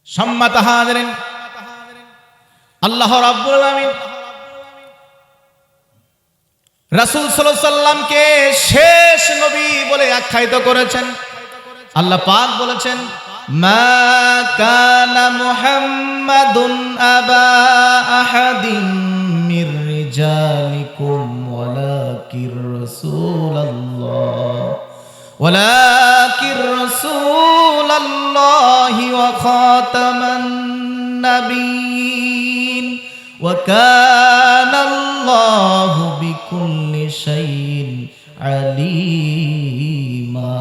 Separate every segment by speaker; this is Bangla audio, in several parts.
Speaker 1: সম্মানিত হাজিরিন, আল্লাহ রাব্বুল আলামিন রাসূল সাল্লাল্লাহু আলাইহি সাল্লামকে শেষ নবী বলে আখ্যায়িত করেছেন। আল্লাহ পাক বলেছেন, মা কানা মুহাম্মাদুন আবা আহাদিম মির রিজালিকুম ওয়ালাকির রাসূলুল্লাহি ওয়া খাতামান নাবিয়্যিন ওয়া কানাল্লাহু বিকুল্লি শাইইন আলীমা।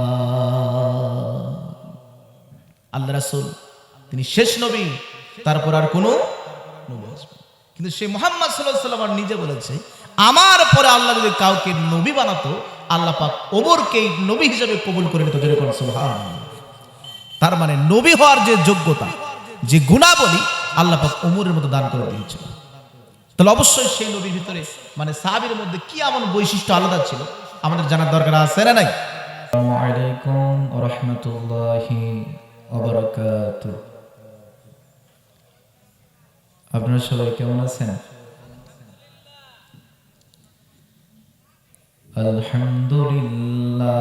Speaker 1: আল্লাহ রাসূল তিনি শেষ নবী, তারপর আর কোনো নবী আসবে। কিন্তু সেই মুহাম্মদ সাল্লাল্লাহু আলাইহি ওয়াসাল্লাম নিজে বলেছে, আমার পরে আল্লাহ যদি কাউকে নবী বানাতো, আল্লাহ পাক ওমরকে নবী হিসেবে কবুল করে নিত। সুবহানাল্লাহ। তার মানে নবী হওয়ার যে যোগ্যতা, যে গুণাবলী আল্লাহ পাক ওমরের মতো দান করে দিয়েছিল। তাহলে অবশ্যই সেই নবীর ভিতরে মানে সাহাবীর মধ্যে কি এমন বৈশিষ্ট্য আলাদা ছিল আমাদের জানার দরকার আছে না নাই?
Speaker 2: আসসালামু আলাইকুম ওয়া রাহমাতুল্লাহি ওয়া বারাকাতুহু। আপনারা সবাই কেমন আছেন? আলহামদুলিল্লাহ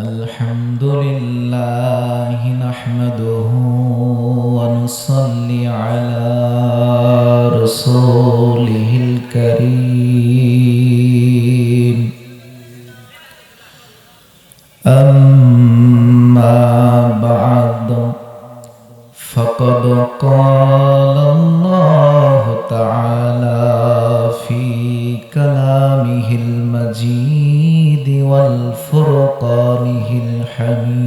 Speaker 2: আলহামদুলিল্লাহ নাহমাদুহু ওয়া নুসাল্লি আলা রাসূলিহিল কারীম। আম্মা বা'দু ফাকাদ ক্বালা আল্লাহু তাআলা ফি কালামিহিল মাজিদ ওয়াল ফুরকানিহিল হামিদ।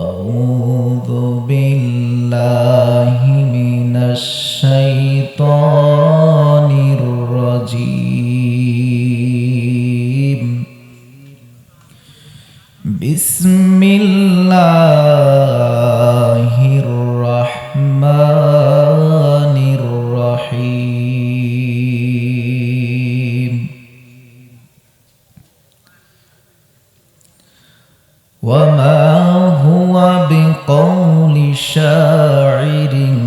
Speaker 2: আউযু বিল্লাহি মিনাশ শাইতানির রাজীম। বিসমিল্লাহির রাহমানির রাহিম। ওয়ামা হুয়া বিকাউলি শাইরিন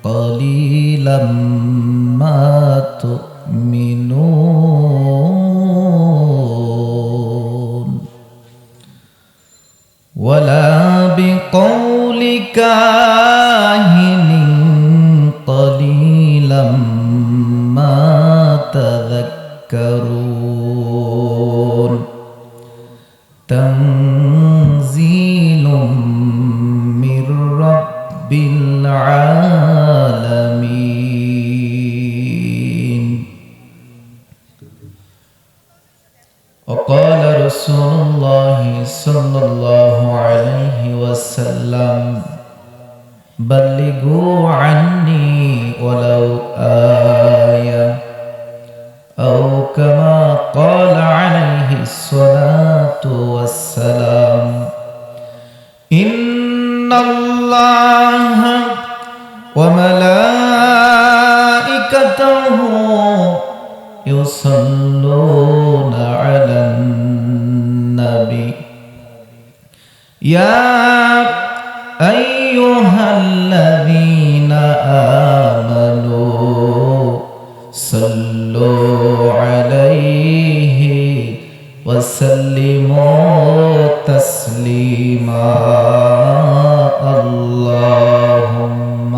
Speaker 2: কালিলাম মা তু'মিনুন ওয়ালা বিকাউলি কাহিনিন কালিলাম মা তাযাক্কারুন। তানযীলুম মির রাব্বিল আলামিন। وقال رسول الله صلى الله عليه وسلم بلغوا عني ولو آية أو كما قال عليه الصلاة والسلام إن الله وملائكته يصلون على النبي يا أيها الذين آمنوا صلوا عليه وسلموا تسليما اللهم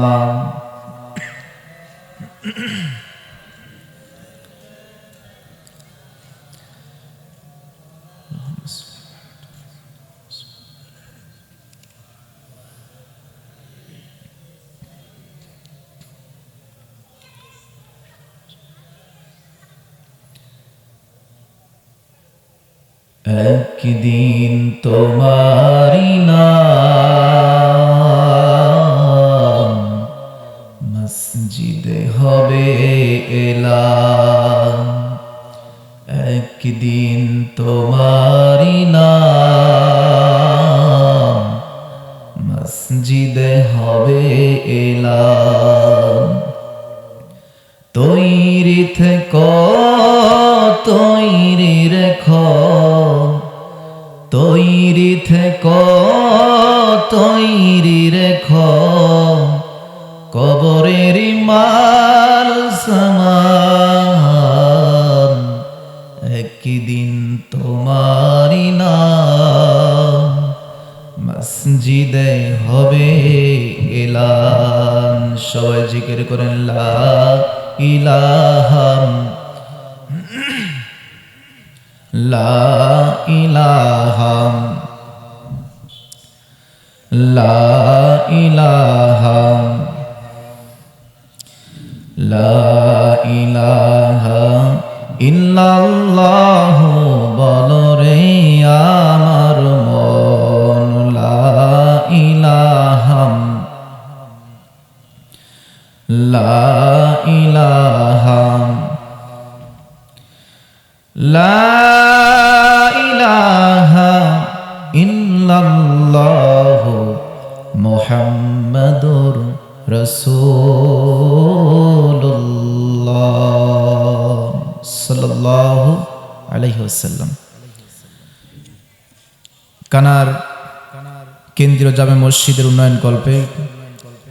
Speaker 2: একদিন তোমারি নাম মসজিদে হবে এলান। একদিন তোমারি নাম মসজিদে হবে এলান। তৈরি থেকো, তৈরি রেখো, তৈরি থেকো, তৈরি রেখো, কবরের মাল সামান একদিন তোমারই নাম মসজিদে হবে এলান। সবাই জিকির করেন লা ইলাহা, লা ইলাহা, লা ইলাহা, লা ইলাহা ইল্লাল্লাহু বলো রে আমার মন, লা ইলাহা, লা ইলাহা, লা ইলাহা ইল্লাল্লাহু মুহাম্মাদুর রাসূলুল্লাহ সাল্লাল্লাহু আলাইহি ওয়াসাল্লাম। কানার কেন্দ্রীয় জামে মসজিদের উন্নয়ন কল্পে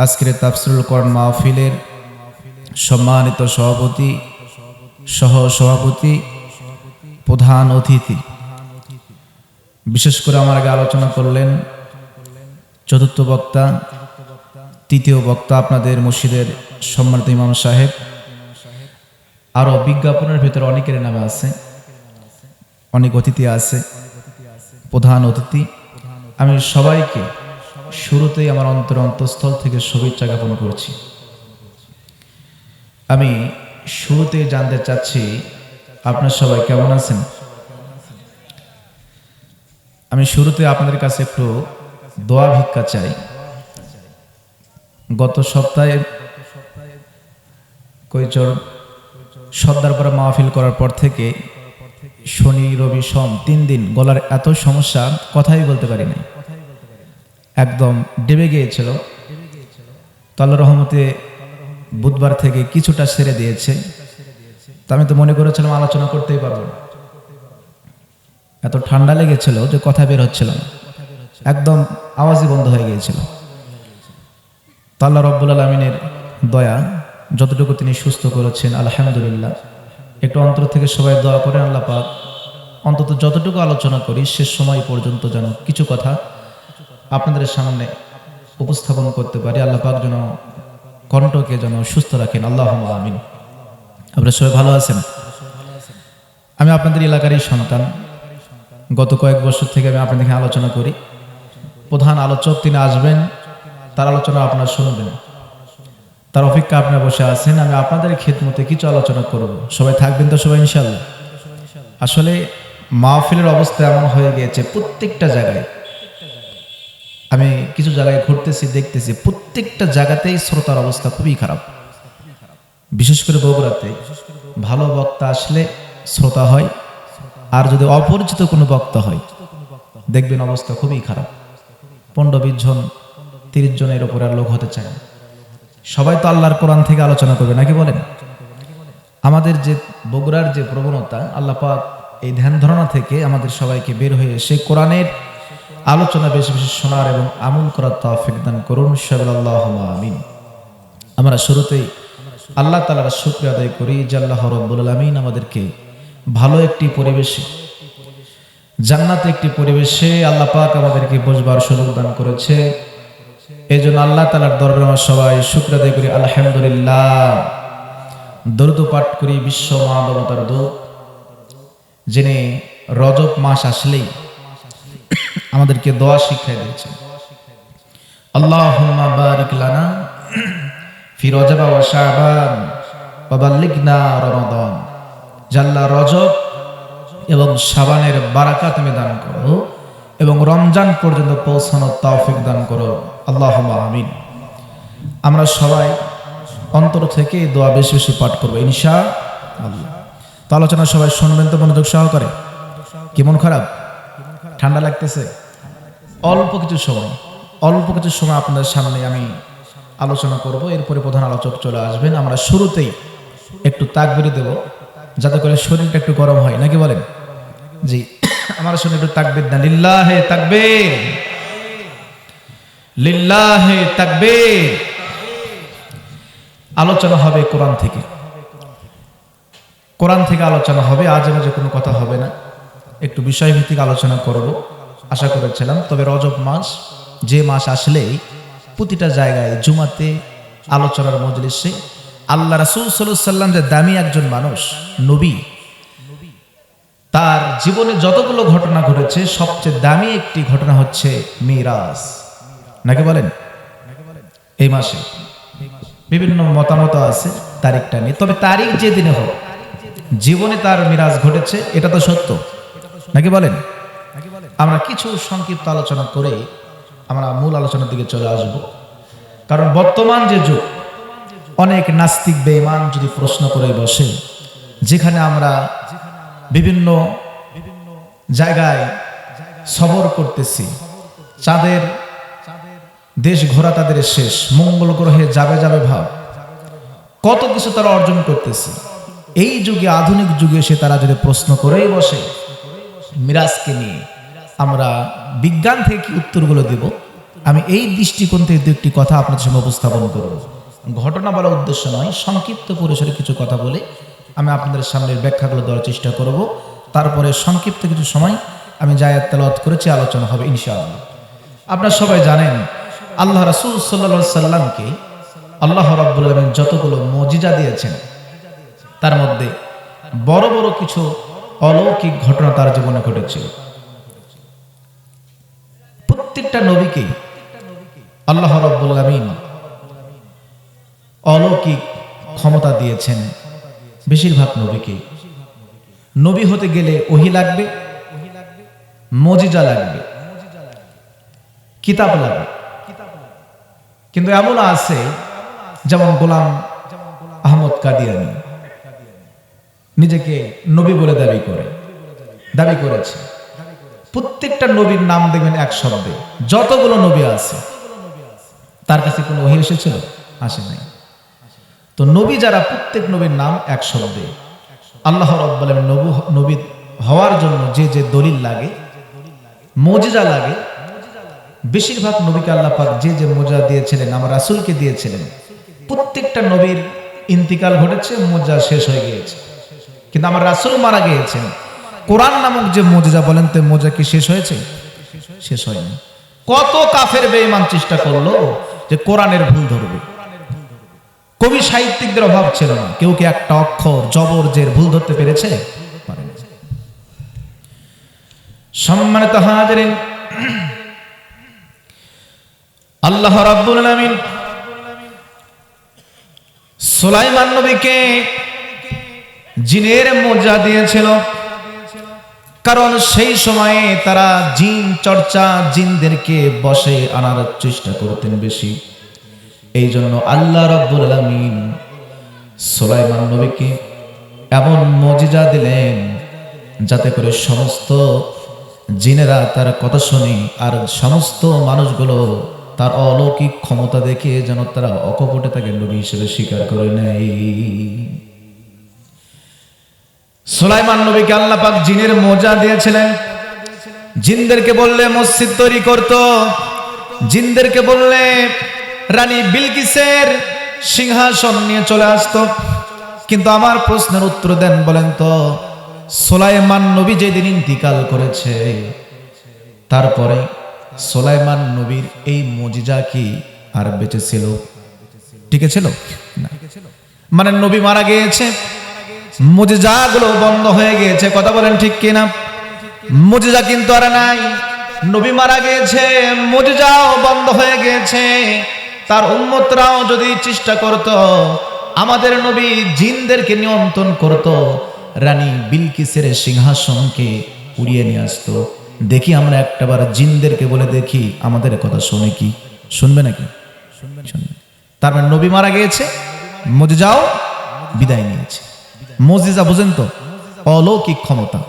Speaker 2: আজকের তাফসীরুল কোরআন মাহফিলের সম্মানিত সভাপতি, সহ সভাপতি, প্রধান অতিথি, বিশেষ করে আমার আগে আলোচনা করলেন চতুর্থ বক্তা, তৃতীয় বক্তা আপনাদের মসজিদের সম্মানিত ইমাম সাহেব, আরো বিজ্ঞাপনের ভেতরে অনেকের নামে আছে, অনেক অতিথি আছে, প্রধান অতিথি। আমি সবাইকে শুরুতেই আমার অন্তঃস্থল থেকে শুভেচ্ছা জ্ঞাপন করছি। আমি শুরুতে জানতে চাচ্ছি আপনারা সবাই কেমন আছেন। আমি শুরুতে আপনাদের কাছে একটু দোয়া ভিক্ষা চাই। গত সপ্তাহে কৈচর সর্দারপাড়া মাহফিল করার পর থেকে শনি রবি সোম 3 দিন গলার এত সমস্যা, কথাই বলতে পারি নাই, একদম ডেবে গিয়েছিল। তো আল্লাহর রহমতে বুধবার থেকে কিছুটা সেরে দিয়েছে। তো আমি তো মনে করেছিলাম আলোচনা করতেই পারবো না, এত ঠান্ডা লেগেছিল যে কথা বের হচ্ছিল না, একদম আওয়াজই বন্ধ হয়ে গিয়েছিল। তো আল্লাহ রব্বুল আলামিনের দয়া, যতটুকু তিনি সুস্থ করেছেন আলহামদুলিল্লাহ। একটু অন্তর থেকে সবাই দোয়া করেন আল্লাহ পাক অন্তত যতটুকু আলোচনা করি শেষ সময় পর্যন্ত যেন কিছু কথা আপনাদের সামনে উপস্থাপন করতে পারি। আল্লাহ পাক যেন কণ্ঠকে যেন সুস্থ রাখেন, আল্লাহুম্মা আমিন। আপনারা সবাই ভালো আছেন? আমি আপনাদের এলাকারই সন্তান। গত কয়েক বছর থেকে আমি আপনাদের এখানে আলোচনা করি। প্রধান আলোচক তিনি আসবেন, তার আলোচনা আপনারা শুনবেন, তার অপেক্ষা আপনারা বসে আছেন। আমি আপনাদের খিদমতে কিছু আলোচনা করব, সবাই থাকবেন তো সবাই ইনশাআল্লাহ। আসলে মাহফিলের অবস্থা এমন হয়ে গিয়েছে, প্রত্যেকটা জায়গায় আমি কিছু জায়গায় ঘুরতেছি, দেখতেছি প্রত্যেকটা জায়গাতেই শ্রোতার অবস্থা খুবই খারাপ। বিশেষ করে বগুড়াতে ভালো বক্তা আসলে শ্রোতা হয়, আর যদি অপরিচিত কোনো বক্তা হয় দেখবেন অবস্থা খুবই খারাপ। 15-20 জন 30 জনের উপরে আর লোক হতে চায় না। সবাই তো আল্লাহর কোরআন থেকে আলোচনা করবে নাকি বলেন? আমাদের যে বগুড়ার যে প্রবণতা, আল্লাহ পাক এই ধ্যান ধারণা থেকে আমাদের সবাইকে বের হয়ে সেই কোরআনের আলোচনা বেশি বেশি শোনার এবং আমল করার তৌফিক দান করুন, আল্লাহুম্মা আমিন। আমরা শুরুতেই আল্লাহ তাআলার শুকরিয়া আদায় করি যে আল্লাহ রাব্বুল আলামিন আমাদেরকে ভালো একটি পরিবেশে, জান্নাতে একটি পরিবেশে আল্লাহ পাক আমাদেরকে বসবার সুযোগ দান করেছে। এই জন্য আল্লাহ তাআলার দরবারে আমরা সবাই শুকর আদায় করি আলহামদুলিল্লাহ। দরুদ পাঠ করি বিশ্ব মানবতার দূত, যিনি রজব মাস আসলেই আমাদেরকে দোয়া শিক্ষা দিয়েছেন। আল্লাহুম্মা বারিক লানা ফি রজব ওয়া শাবান ওয়া বাল্লিগনা রমাদান। জাল্লা রজব এবং শাবানের বারাকাত তুমি দান করো এবং রমজান পর্যন্ত পৌঁছানোর তৌফিক দান করো, আল্লাহুম্মা আমিন। আমরা সবাই অন্তর থেকে দোয়া বেশি বেশি পাঠ করবো ইনশাআল্লাহ। তো আলোচনা সবাই শুনবেন তো মনোযোগ সহকারে। কি মন খারাপ? ঠান্ডা লাগতেছে? অল্প কিছু সময় আপনাদের সামনে আমি আলোচনা করব, এরপরে প্রধান আলোচক চলে আসবেন। আমরা শুরুতেই একটু তাকবীর দেব, যাতে করে শরীরটা একটু গরম হয়, নাকি বলেন? জি, আমার শুনে একটু তাকবীর দেন। লিল্লাহে তাকবীর, লিল্লাহে তাকবীর। আলোচনা হবে কোরআন থেকে, কোরআন থেকে আলোচনা হবে, আজে বাজে কোনো কথা হবে না, একটু বিষয়ভিত্তিক আলোচনা করব আশা করেছিলাম। তবে রজব মাস, যে মাস আসলেই প্রতিটা জায়গায় জুমাতে আলোচনার মজলিসে আল্লাহ রাসূল সাল্লাল্লাহু আলাইহি সাল্লাম যে দামি একজন মানুষ, নবী, তার জীবনে যতগুলো ঘটনা ঘটেছে সবচেয়ে দামি একটি ঘটনা হচ্ছে মিরাজ, নাকি বলেন? এই মাসে বিভিন্ন মতামত আছে তারিখটা নিয়ে, তবে তারিখ যে দিনে হোক জীবনে তার মিরাজ ঘটেছে, এটা তো সত্য, নাকি বলেন? আমরা কিছু সংক্ষিপ্ত আলোচনা করে আমরা মূল আলোচনার দিকে চলে আসব। কারণ বর্তমান যে যুগ, অনেক নাস্তিক বেঈমান যদি প্রশ্ন করে বসে, যেখানে আমরা বিভিন্ন জায়গায় সফর করতেছি, চাঁদের দেশ ঘোরা তাদের শেষ, মঙ্গল গ্রহে যাবে যাবে ভাব, কত কিছু তারা অর্জন করতেছে। এই যুগে, আধুনিক যুগে এসে তারা যদি প্রশ্ন করেই বসে মিরাজকে নিয়ে, আমরা বিজ্ঞান থেকে কি উত্তরগুলো দেব, আমি এই দৃষ্টিকোণ থেকে দু একটি কথা আপনাদের সামনে উপস্থাপন করব। ঘটনা বলার উদ্দেশ্য নয়, সংক্ষিপ্ত পরিসরে কিছু কথা বলে আমি আপনাদের সামনের ব্যাখ্যাগুলো দেওয়ার চেষ্টা করব। তারপরে সংক্ষিপ্ত কিছু সময় আমি যে আয়াত তেলাওয়াত করেছি আলোচনা হবে ইনশাআল্লাহ। আপনারা সবাই জানেন আল্লাহ রাসূল সাল্লাল্লাহু আলাইহি সাল্লামকে আল্লাহ রাব্বুল আলামিন যতগুলো মুজিজা দিয়েছেন, তার মধ্যে বড় বড় কিছু অলৌকিক ঘটনা তার জীবনে ঘটেছিল। প্রত্যেকটা নবীকে আল্লাহ রাব্বুল আলামিন অলৌকিক ক্ষমতা দিয়েছেন। বেশিরভাগ নবীকে, নবী হতে গেলে ওহী লাগবে, মুজিজা লাগবে, কিতাব লাগবে। কিন্তু এমন আছে যেমন গোলাম আহমদ কাদিয়ানী নিজেকে নবী বলে দাবি করেছে। প্রত্যেকটা নবীর নাম দেখবেন এক শব্দে, যতগুলো নবী আছে তার কাছে কোনো ওহী এসেছিল? আসে নাই। তো নবী যারা, প্রত্যেক নবীর নাম এক শব্দে। আল্লাহ রাব্বুল আলামিন নবী হওয়ার জন্য যে যে দলিল লাগে, মুজিজা লাগে, বেশিরভাগ নবীকে আল্লাহ পাক যে যে মুজিজা দিয়েছিলেন, আমার রাসূলকে দিয়েছিলেন, প্রত্যেকটা নবীর ইন্তিকাল ঘটেছে, মুজিজা শেষ হয়ে গিয়েছে। কিন্তু আমার রাসূল মারা গিয়েছেন, কোরআন নামক যে মুজিজা, বলেন তো মুজিজা কি শেষ হয়েছে? শেষ হয়নি। কত কাফের বেঈমান চেষ্টা করলো যে কোরআনের ভুল ধরবে। কবি সাহিত্যিকদের অভাব ছিল না, কেউ কি একটা অক্ষর জবর জের ভুল ধরতে পেরেছে? পারেনি। সম্মানিত হাজিরিন, আল্লাহ রাব্বুল আলামিন সুলাইমান নবীকে জিনের মুজিজা দিয়েছিল, কারণ সেই সময়ে তারা জিন চর্চা, জিনদেরকে বশে আনার চেষ্টা করতেন বেশি। এই জন্য আল্লাহ রাব্বুল আলামিন সুলাইমান নবীকে এমন মুজিজা দিলেন যাতে করে সমস্ত জিনেরা তার কথা শুনে, আর সমস্ত মানুষগুলো তার অলৌকিক ক্ষমতা দেখে যেন তারা অকপটে তাকে নবী হিসেবে স্বীকার করে নেয়। সুলাইমান নবীকে আল্লাহ পাক জিনের মুজিজা দিয়েছিলেন। জিনদেরকে বললে মসজিদ তৈরি করত, জিনদেরকে বললে রানী বিলকিসের সিংহাসন নিয়ে চলে আসতো। কিন্তু আমার প্রশ্নের উত্তর দেন, বলেন তো সুলাইমান নবী যেদিন ইন্তিকাল করেছে, তারপরে সুলাইমান নবীর এই মুজিজা কি আর বেঁচে ছিল? টিকে ছিল না। মানে নবী মারা গিয়েছে, মুজিজাগুলো বন্ধ হয়ে গিয়েছে। কথা বলেন ঠিক কিনা? মুজিজা কিন্তু আর নাই। নবী মারা গিয়েছে, মুজিজাও বন্ধ হয়ে গিয়েছে। তার উম্মতরাও যদি চেষ্টা করত, আমাদের নবী জিনদেরকে নিয়ন্ত্রণ করত, রানী বিলকিসের সিংহাসনকে উড়িয়ে নিয়ে আসতো। দেখি আমরা একটাবার জিনদেরকে বলে দেখি আমাদের কথা শুনে কি শুনবে নাকি? শুনবে। তার মানে নবী মারা গিয়েছে, মুজিজাও বিদায় নিয়েছে। মুজিজা বুঝেন তো? অলৌকিক ক্ষমতা।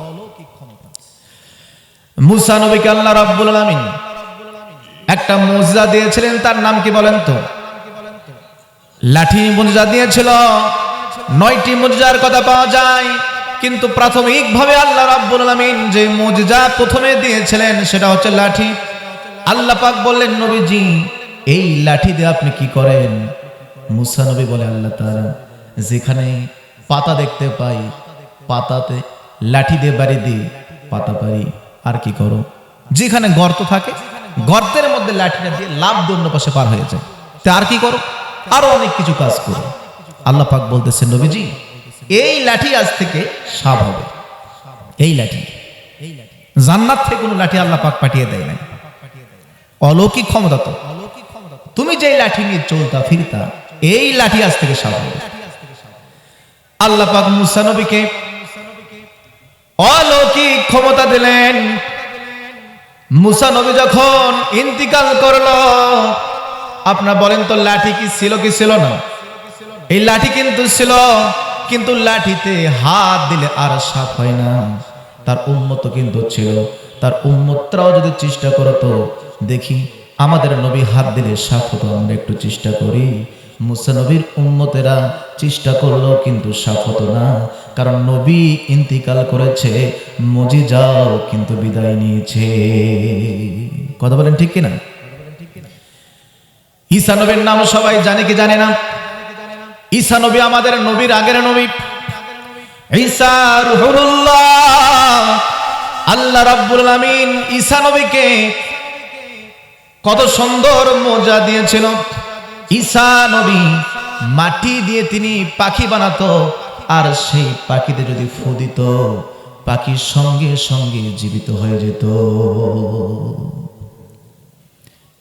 Speaker 2: মুসা নবীকে আল্লাহ রাব্বুল আলামিন একটা মুজিজা দিয়েছিলেন, তার নাম কি বলেন তো? লাঠি মুজিজা দিয়েছিল।
Speaker 1: 9টি মুজিজার কথা পাওয়া যায়, কিন্তু প্রাথমিকভাবে আল্লাহ রাব্বুল আলামিন যে মুজিজা প্রথমে দিয়েছিলেন সেটা হচ্ছে লাঠি। আল্লাহ পাক বললেন, নবীজি এই লাঠি দিয়ে আপনি কি করেন? মুসা নবী বলে, আল্লাহ তাআলা যেখানে পাতা দেখতে পাই পাতাতে লাঠি দিয়ে বাড়ি দিই, পাতা পারি। আর কি করো? যেখানে গর্ত থাকে গর্তের মধ্যে লাঠিটা দিয়ে লাফ দিয়ে অন্য পাশে পার হয়ে যায়। তা আর কি করো? আরো অনেক কিছু কাজ করো। আল্লাহ পাক বলতেছেন, নবীজি এই লাঠি আজ থেকে সাপ হবে। এই লাঠি জান্নাত থেকে কোনো লাঠি আল্লাহ পাক পাঠিয়ে দেয় না, অলৌকিক ক্ষমতা তো। তুমি যে লাঠি নিয়ে চলতা ফিরতা, এই লাঠি আজ থেকে সাপ হবে। আল্লাহ পাক মুসা নবীকে অলৌকিক ক্ষমতা দিলেন। মুসা নবী যখন ইন্তিকাল করলো, আপনারা বলেন তো লাঠি কি ছিল কি ছিল না? এই লাঠি কিন্তু ছিল, কিন্তু লাঠিতে হাত দিলে আর সাপ হয় না। তার উম্মত কিন্তু ছিল, তার উম্মতরাও যদি চেষ্টা করতো, দেখি আমাদের নবী হাত দিলে সাপ হতো, আমরা একটু চেষ্টা করি। মুসা নবীর উম্মতেরা চেষ্টা করলো কিন্তু সাপ হতো না, কারণ নবী ইন্তিকাল করেছে, মুজিজাও কিন্তু বিদায় নিয়েছে। কথা বলেন ঠিক কিনা? ঈসা নবীর নাম সবাই জানে কি জানে না? ঈসা নবী আমাদের নবীর আগের নবী। ঈসা রূহুল্লাহ। আল্লাহ রাব্বুল আলামিন ঈসা নবীকে কত সুন্দর মোজা দিয়েছিল। ঈসা নবী মাটি দিয়ে তিনি পাখি বানাতো, আর সেই পাখিতে যদি ফু দিত, পাখির সঙ্গে সঙ্গে জীবিত হয়ে যেত।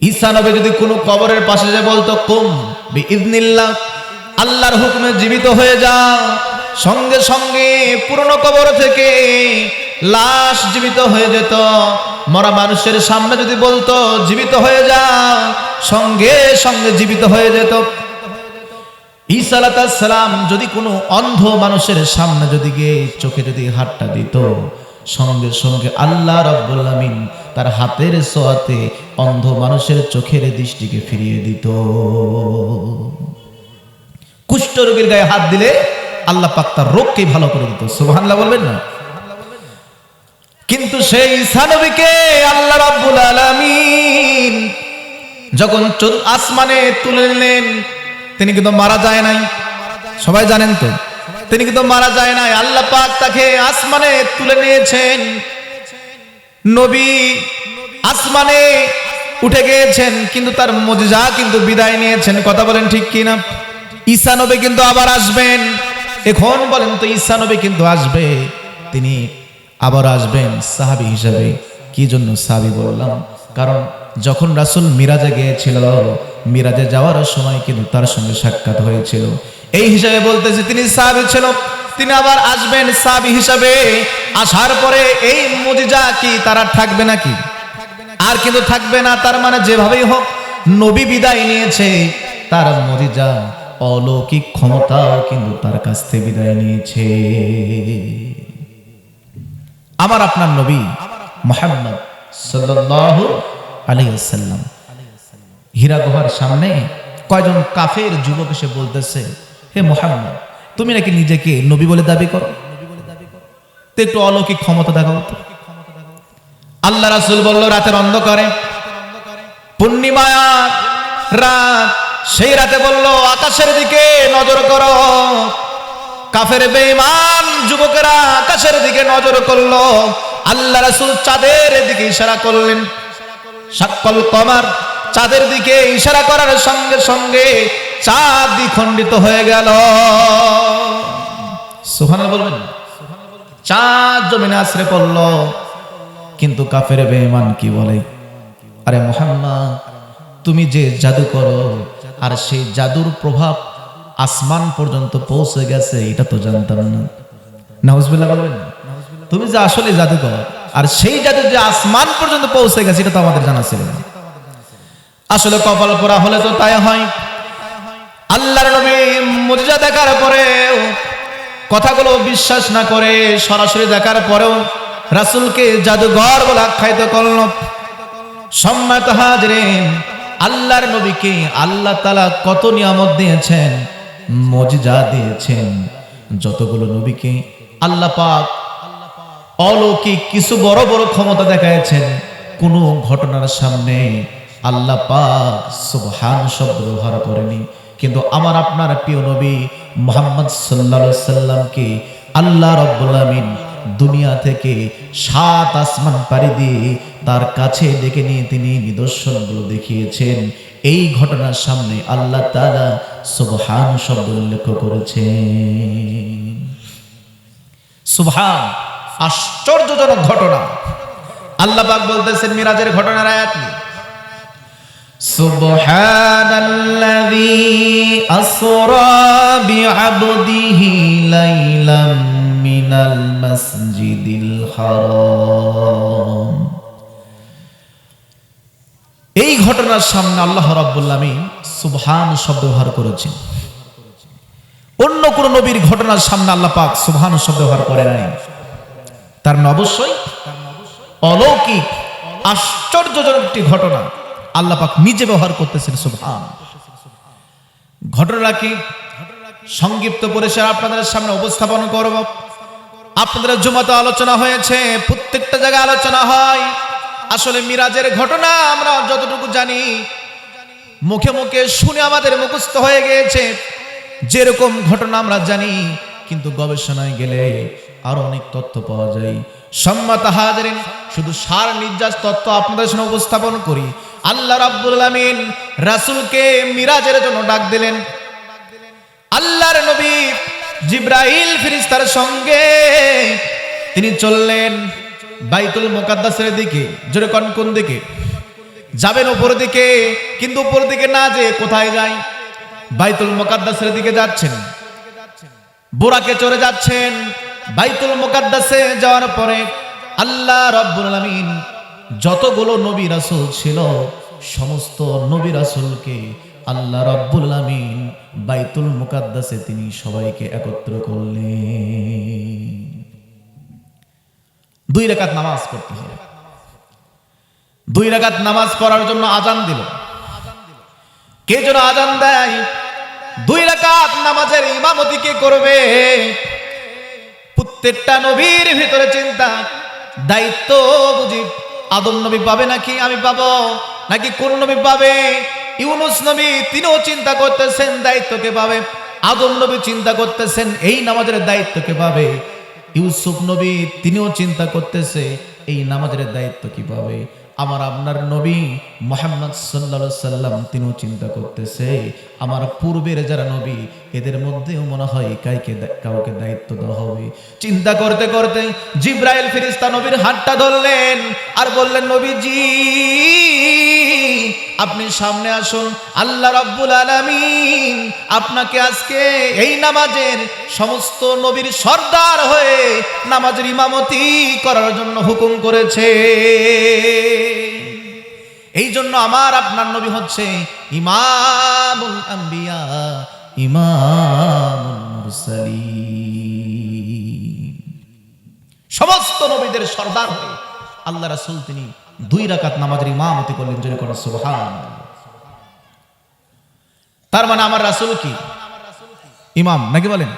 Speaker 1: ঈসা নবী যদি কোনো কবরের পাশে যে বলতো, কুম বিইذনিল্লাহ, আল্লাহর হুকুমে জীবিত হয়ে যাও, সঙ্গে সঙ্গে পুরনো কবর থেকে লাশ জীবিত হয়ে যেত। মরা মানুষের সামনে যদি বলতো জীবিত হয়ে যাও, সঙ্গে সঙ্গে জীবিত হয়ে যেত। ঈসা আলাইহিস সালাম যদি কোনো অন্ধ মানুষের সামনে যদি গিয়ে চোখে যদি হাতটা দিত, সঙ্গে সঙ্গে আল্লাহ রাব্বুল আলামিন তার হাতের ছোঁয়াতে অন্ধ মানুষের চোখের দৃষ্টিকে ফিরিয়ে দিত। কুষ্ঠ রোগীর গায়ে হাত দিলে আল্লাহ পাক তার রোগকে ভালো করে দিত। সুবহানাল্লাহ বলবেন না? কিন্তু সেই ঈসা নবীকে আল্লাহ রাব্বুল আলামিন যখন আসমানে তুলে নিলেন, তিনি কিন্তু মারা যায় নাই। সবাই জানেন তো, তিনি কিন্তু মারা যায় নাই। আল্লাহ পাক তাকে আসমানে তুলে নিয়েছেন। নবী আসমানে উঠে গিয়েছেন, কিন্তু তার মুজিজা কিন্তু বিদায় নিয়েছেন। কথা বলেন ঠিক কিনা? ঈসা নবী কিন্তু আবার আসবেন। এখন বলেন তো, ঈসা নবী কিন্তু আসবে, তিনি আবার আসবেন সাহাবী হিসাবে। কি জন্য সাহাবী বললাম? কারণ যখন রাসূল মিরাজে গিয়েছিল, মিরাজে যাওয়ার সময় কিন্তু তার সঙ্গে সাক্ষাৎ হয়েছিল। এই হিসাবে বলতেছে তিনি সাহাবী ছিল, তিনি আবার আসবেন সাহাবী হিসাবে। আসার পরে এই মুজিজা কি তারা থাকবে নাকি? আর কিন্তু থাকবে না। তার মানে যেভাবেই হোক নবী বিদায় নিয়েছে, তার মুজিজা অলৌকিক ক্ষমতাও কিন্তু তার কাছ থেকে বিদায় নিয়েছে। আমার আপনার নবী মুহাম্মদ সাল্লাল্লাহু আলাইহি ওয়াসাল্লাম হীরা গুহার সামনে কয়জন কাফের যুবক এসে বলতেছে, হে মুহাম্মদ, তুমি নাকি নিজেকে নবী বলে দাবি করো, তো একটু অলৌকিক ক্ষমতা দেখাও তো। আল্লাহ রাসূল বলল, রাতের অন্ধকারে, পূর্ণিমার রাত, সেই রাতে বলল আকাশের দিকে নজর করো। কাফের বেঈমান যুবকেরা আকাশের দিকে নজর করলো। আল্লাহ রাসূল চাঁদের দিকে ইশারা করলেন। শাক্কাল কমার, চাঁদের দিকে ইশারা করার সঙ্গে সঙ্গে চাঁদ দ্বিখণ্ডিত হয়ে গেল। সুবহানাল্লাহ বলবেন? চাঁদ জমিনে আছড়ে পড়ল। কিন্তু কাফের বেঈমান কি বলে, আরে মুহাম্মদ, তুমি যে জাদু করো, আর সেই জাদুর প্রভাব আসমান পর্যন্ত পৌঁছে গেছে, এটা তো জানতাম না। নাউজুবিল্লাহ বলবেন? তুমি যে আসলে জাদু করো, আর সেই জাদু যে আসমান পর্যন্ত পৌঁছে গেছে, এটা তো আমাদের জানা ছিল না। আসলে কপাল পোড়া হলে তো তাই হয়। আল্লাহর নবী মুজিজা দেখার পরেও, কথাগুলো বিশ্বাস না করে সরাসরি দেখার পরেও রাসূলকে জাদুঘর বলে আখ্যায়িত করল। সম্মানিত হাজিরিন, আল্লাহর নবীকে আল্লাহ তাআলা কত নিয়ামত দিয়েছেন, মুজিজা দিয়েছেন।
Speaker 2: যতগুলো নবীকে আল্লাহ পাক অলৌকিক কিছু বড় বড় ক্ষমতা দেখাচ্ছেন, কোন ঘটনার সামনে আল্লাহ পাক সুবহান শব্দ ব্যবহার করেনি। কিন্তু আমার আপনার প্রিয় নবী মুহাম্মদ সাল্লাল্লাহু আলাইহি সাল্লামকে আল্লাহ রাব্বুল আমিন দুনিয়া থেকে 7 আসমান পাড়ি দিয়ে তার কাছে ডেকে নিয়ে তিনি নিদর্শনগুলো দেখিয়েছেন। এই ঘটনার সামনে আল্লাহ তাআলা সুবহান শব্দ উল্লেখ করেছেন। সুবহান, আশ্চর্যজনক ঘটনা। আল্লাহ পাক বলতেছেন মিরাজের ঘটনার আয়াত নিয়ে, সুবহানাল্লাযী আসরা বিআবদিহি লাইলাম মিনাল মাসজিদিল হারাম। এই ঘটনার সামনে আল্লাহ রাব্বুল আমিন সুবহান শব্দ ব্যবহার করেছেন। অন্য কোন নবীর ঘটনার সামনে আল্লাহ পাক সুবহান শব্দ ব্যবহার করে নাই। তার মানে অবশ্যই অলৌকিক আশ্চর্যজনক একটি ঘটনা আল্লাহ পাক নিজে ব্যবহার করতেছেন সুবহান। ঘটনাটি সংক্ষিপ্ত পরিসরে আপনাদের সামনে উপস্থাপন করব। আপনাদের জুমাতে আলোচনা হয়েছে, প্রত্যেকটা জায়গায় আলোচনা হয়। আসলে মিরাজের ঘটনা আমরা যতটুকু জানি, মুখে মুখে শুনে আমাদের মুখস্থ হয়ে গিয়েছে, যেরকম ঘটনা আমরা জানি, কিন্তু গবেষণায় গেলে আরো অনেক তথ্য পাওয়া যায়। সম্মানিত হাজিরিন, শুধু সার নির্যাস তথ্য আপনাদের সামনে উপস্থাপন করি। আল্লাহ রাব্বুল আমিন রাসূলকে মিরাজের জন্য ডাক দিলেন। আল্লাহর নবী জিবরাইল ফেরেশতার সঙ্গে তিনি চললেন বাইতুল মুকাদ্দাসের দিকে। জোরে কোন দিকে যাবেন? উপর দিকে। কিন্তু উপর দিকে না যে কোথায় যায়? বাইতুল মুকাদ্দাসের দিকে যাচ্ছেন, বুরাকে চড়ে যাচ্ছেন। বাইতুল মুকাদ্দাসে যাওয়ার পরে আল্লাহ রাব্বুল আমিন যতগুলো নবী রাসূল ছিল, সমস্ত নবী রাসূলকে আল্লাহ রাব্বুল আমিন বাইতুল মুকাদ্দাসে তিনি সবাইকে একত্র করলেন। 2 রাকাত নামাজ পড়তে হবে। 2 রাকাত নামাজ পড়ার জন্য আজান দিল। কে যেন আজান দেয়? 2 রাকাত নামাজের ইমামতি কে করবে? প্রত্যেকটা নবীর ভিতরে চিন্তা, দায়িত্ব বুঝি আদম নবী পাবে নাকি আমি পাবো, নাকি কোন নবী পাবে? ইউনুস নবী তিনিও চিন্তা করতেছেন দায়িত্ব কে পাবে। আদম নবী চিন্তা করতেছেন এই নামাজের দায়িত্ব কে পাবে। ইউসুফ নবী তিনিও চিন্তা করতেছে এই নামাজের দায়িত্ব কি পাবে। আমার আপনার নবী মুহাম্মদ সাল্লাল্লাহু আলাইহি সাল্লাম তিনিও চিন্তা করতেছে আমার পূর্বের যারা নবী এদের মধ্যেও মনে হয় কাউকে দায়িত্ব দেওয়া হবে। চিন্তা করতে করতে জিবরাইল ফেরেশতা নবীর হাতটা ধরলেন আর বললেন, নবীজি আপনি সামনে আসুন। আল্লাহ রাব্বুল আলামিন আপনাকে আজকে এই নামাজের সমস্ত নবীর সর্দার হয়ে নামাজের ইমামতি করার জন্য হুকুম করেছে। এই জন্য আমার আপনার নবী হচ্ছে ইমামুল আম্বিয়া, ইমামুল মুরসালিন। সমস্ত নবীদের সর্দার হয়ে আল্লাহ রাসূল তিনি 2 রাকাত নামাজের ইমামতি করলেন। জোরে করে সুবহানাল্লাহ। তার মানে আমার রাসূল কি ইমাম নাকি বলেন?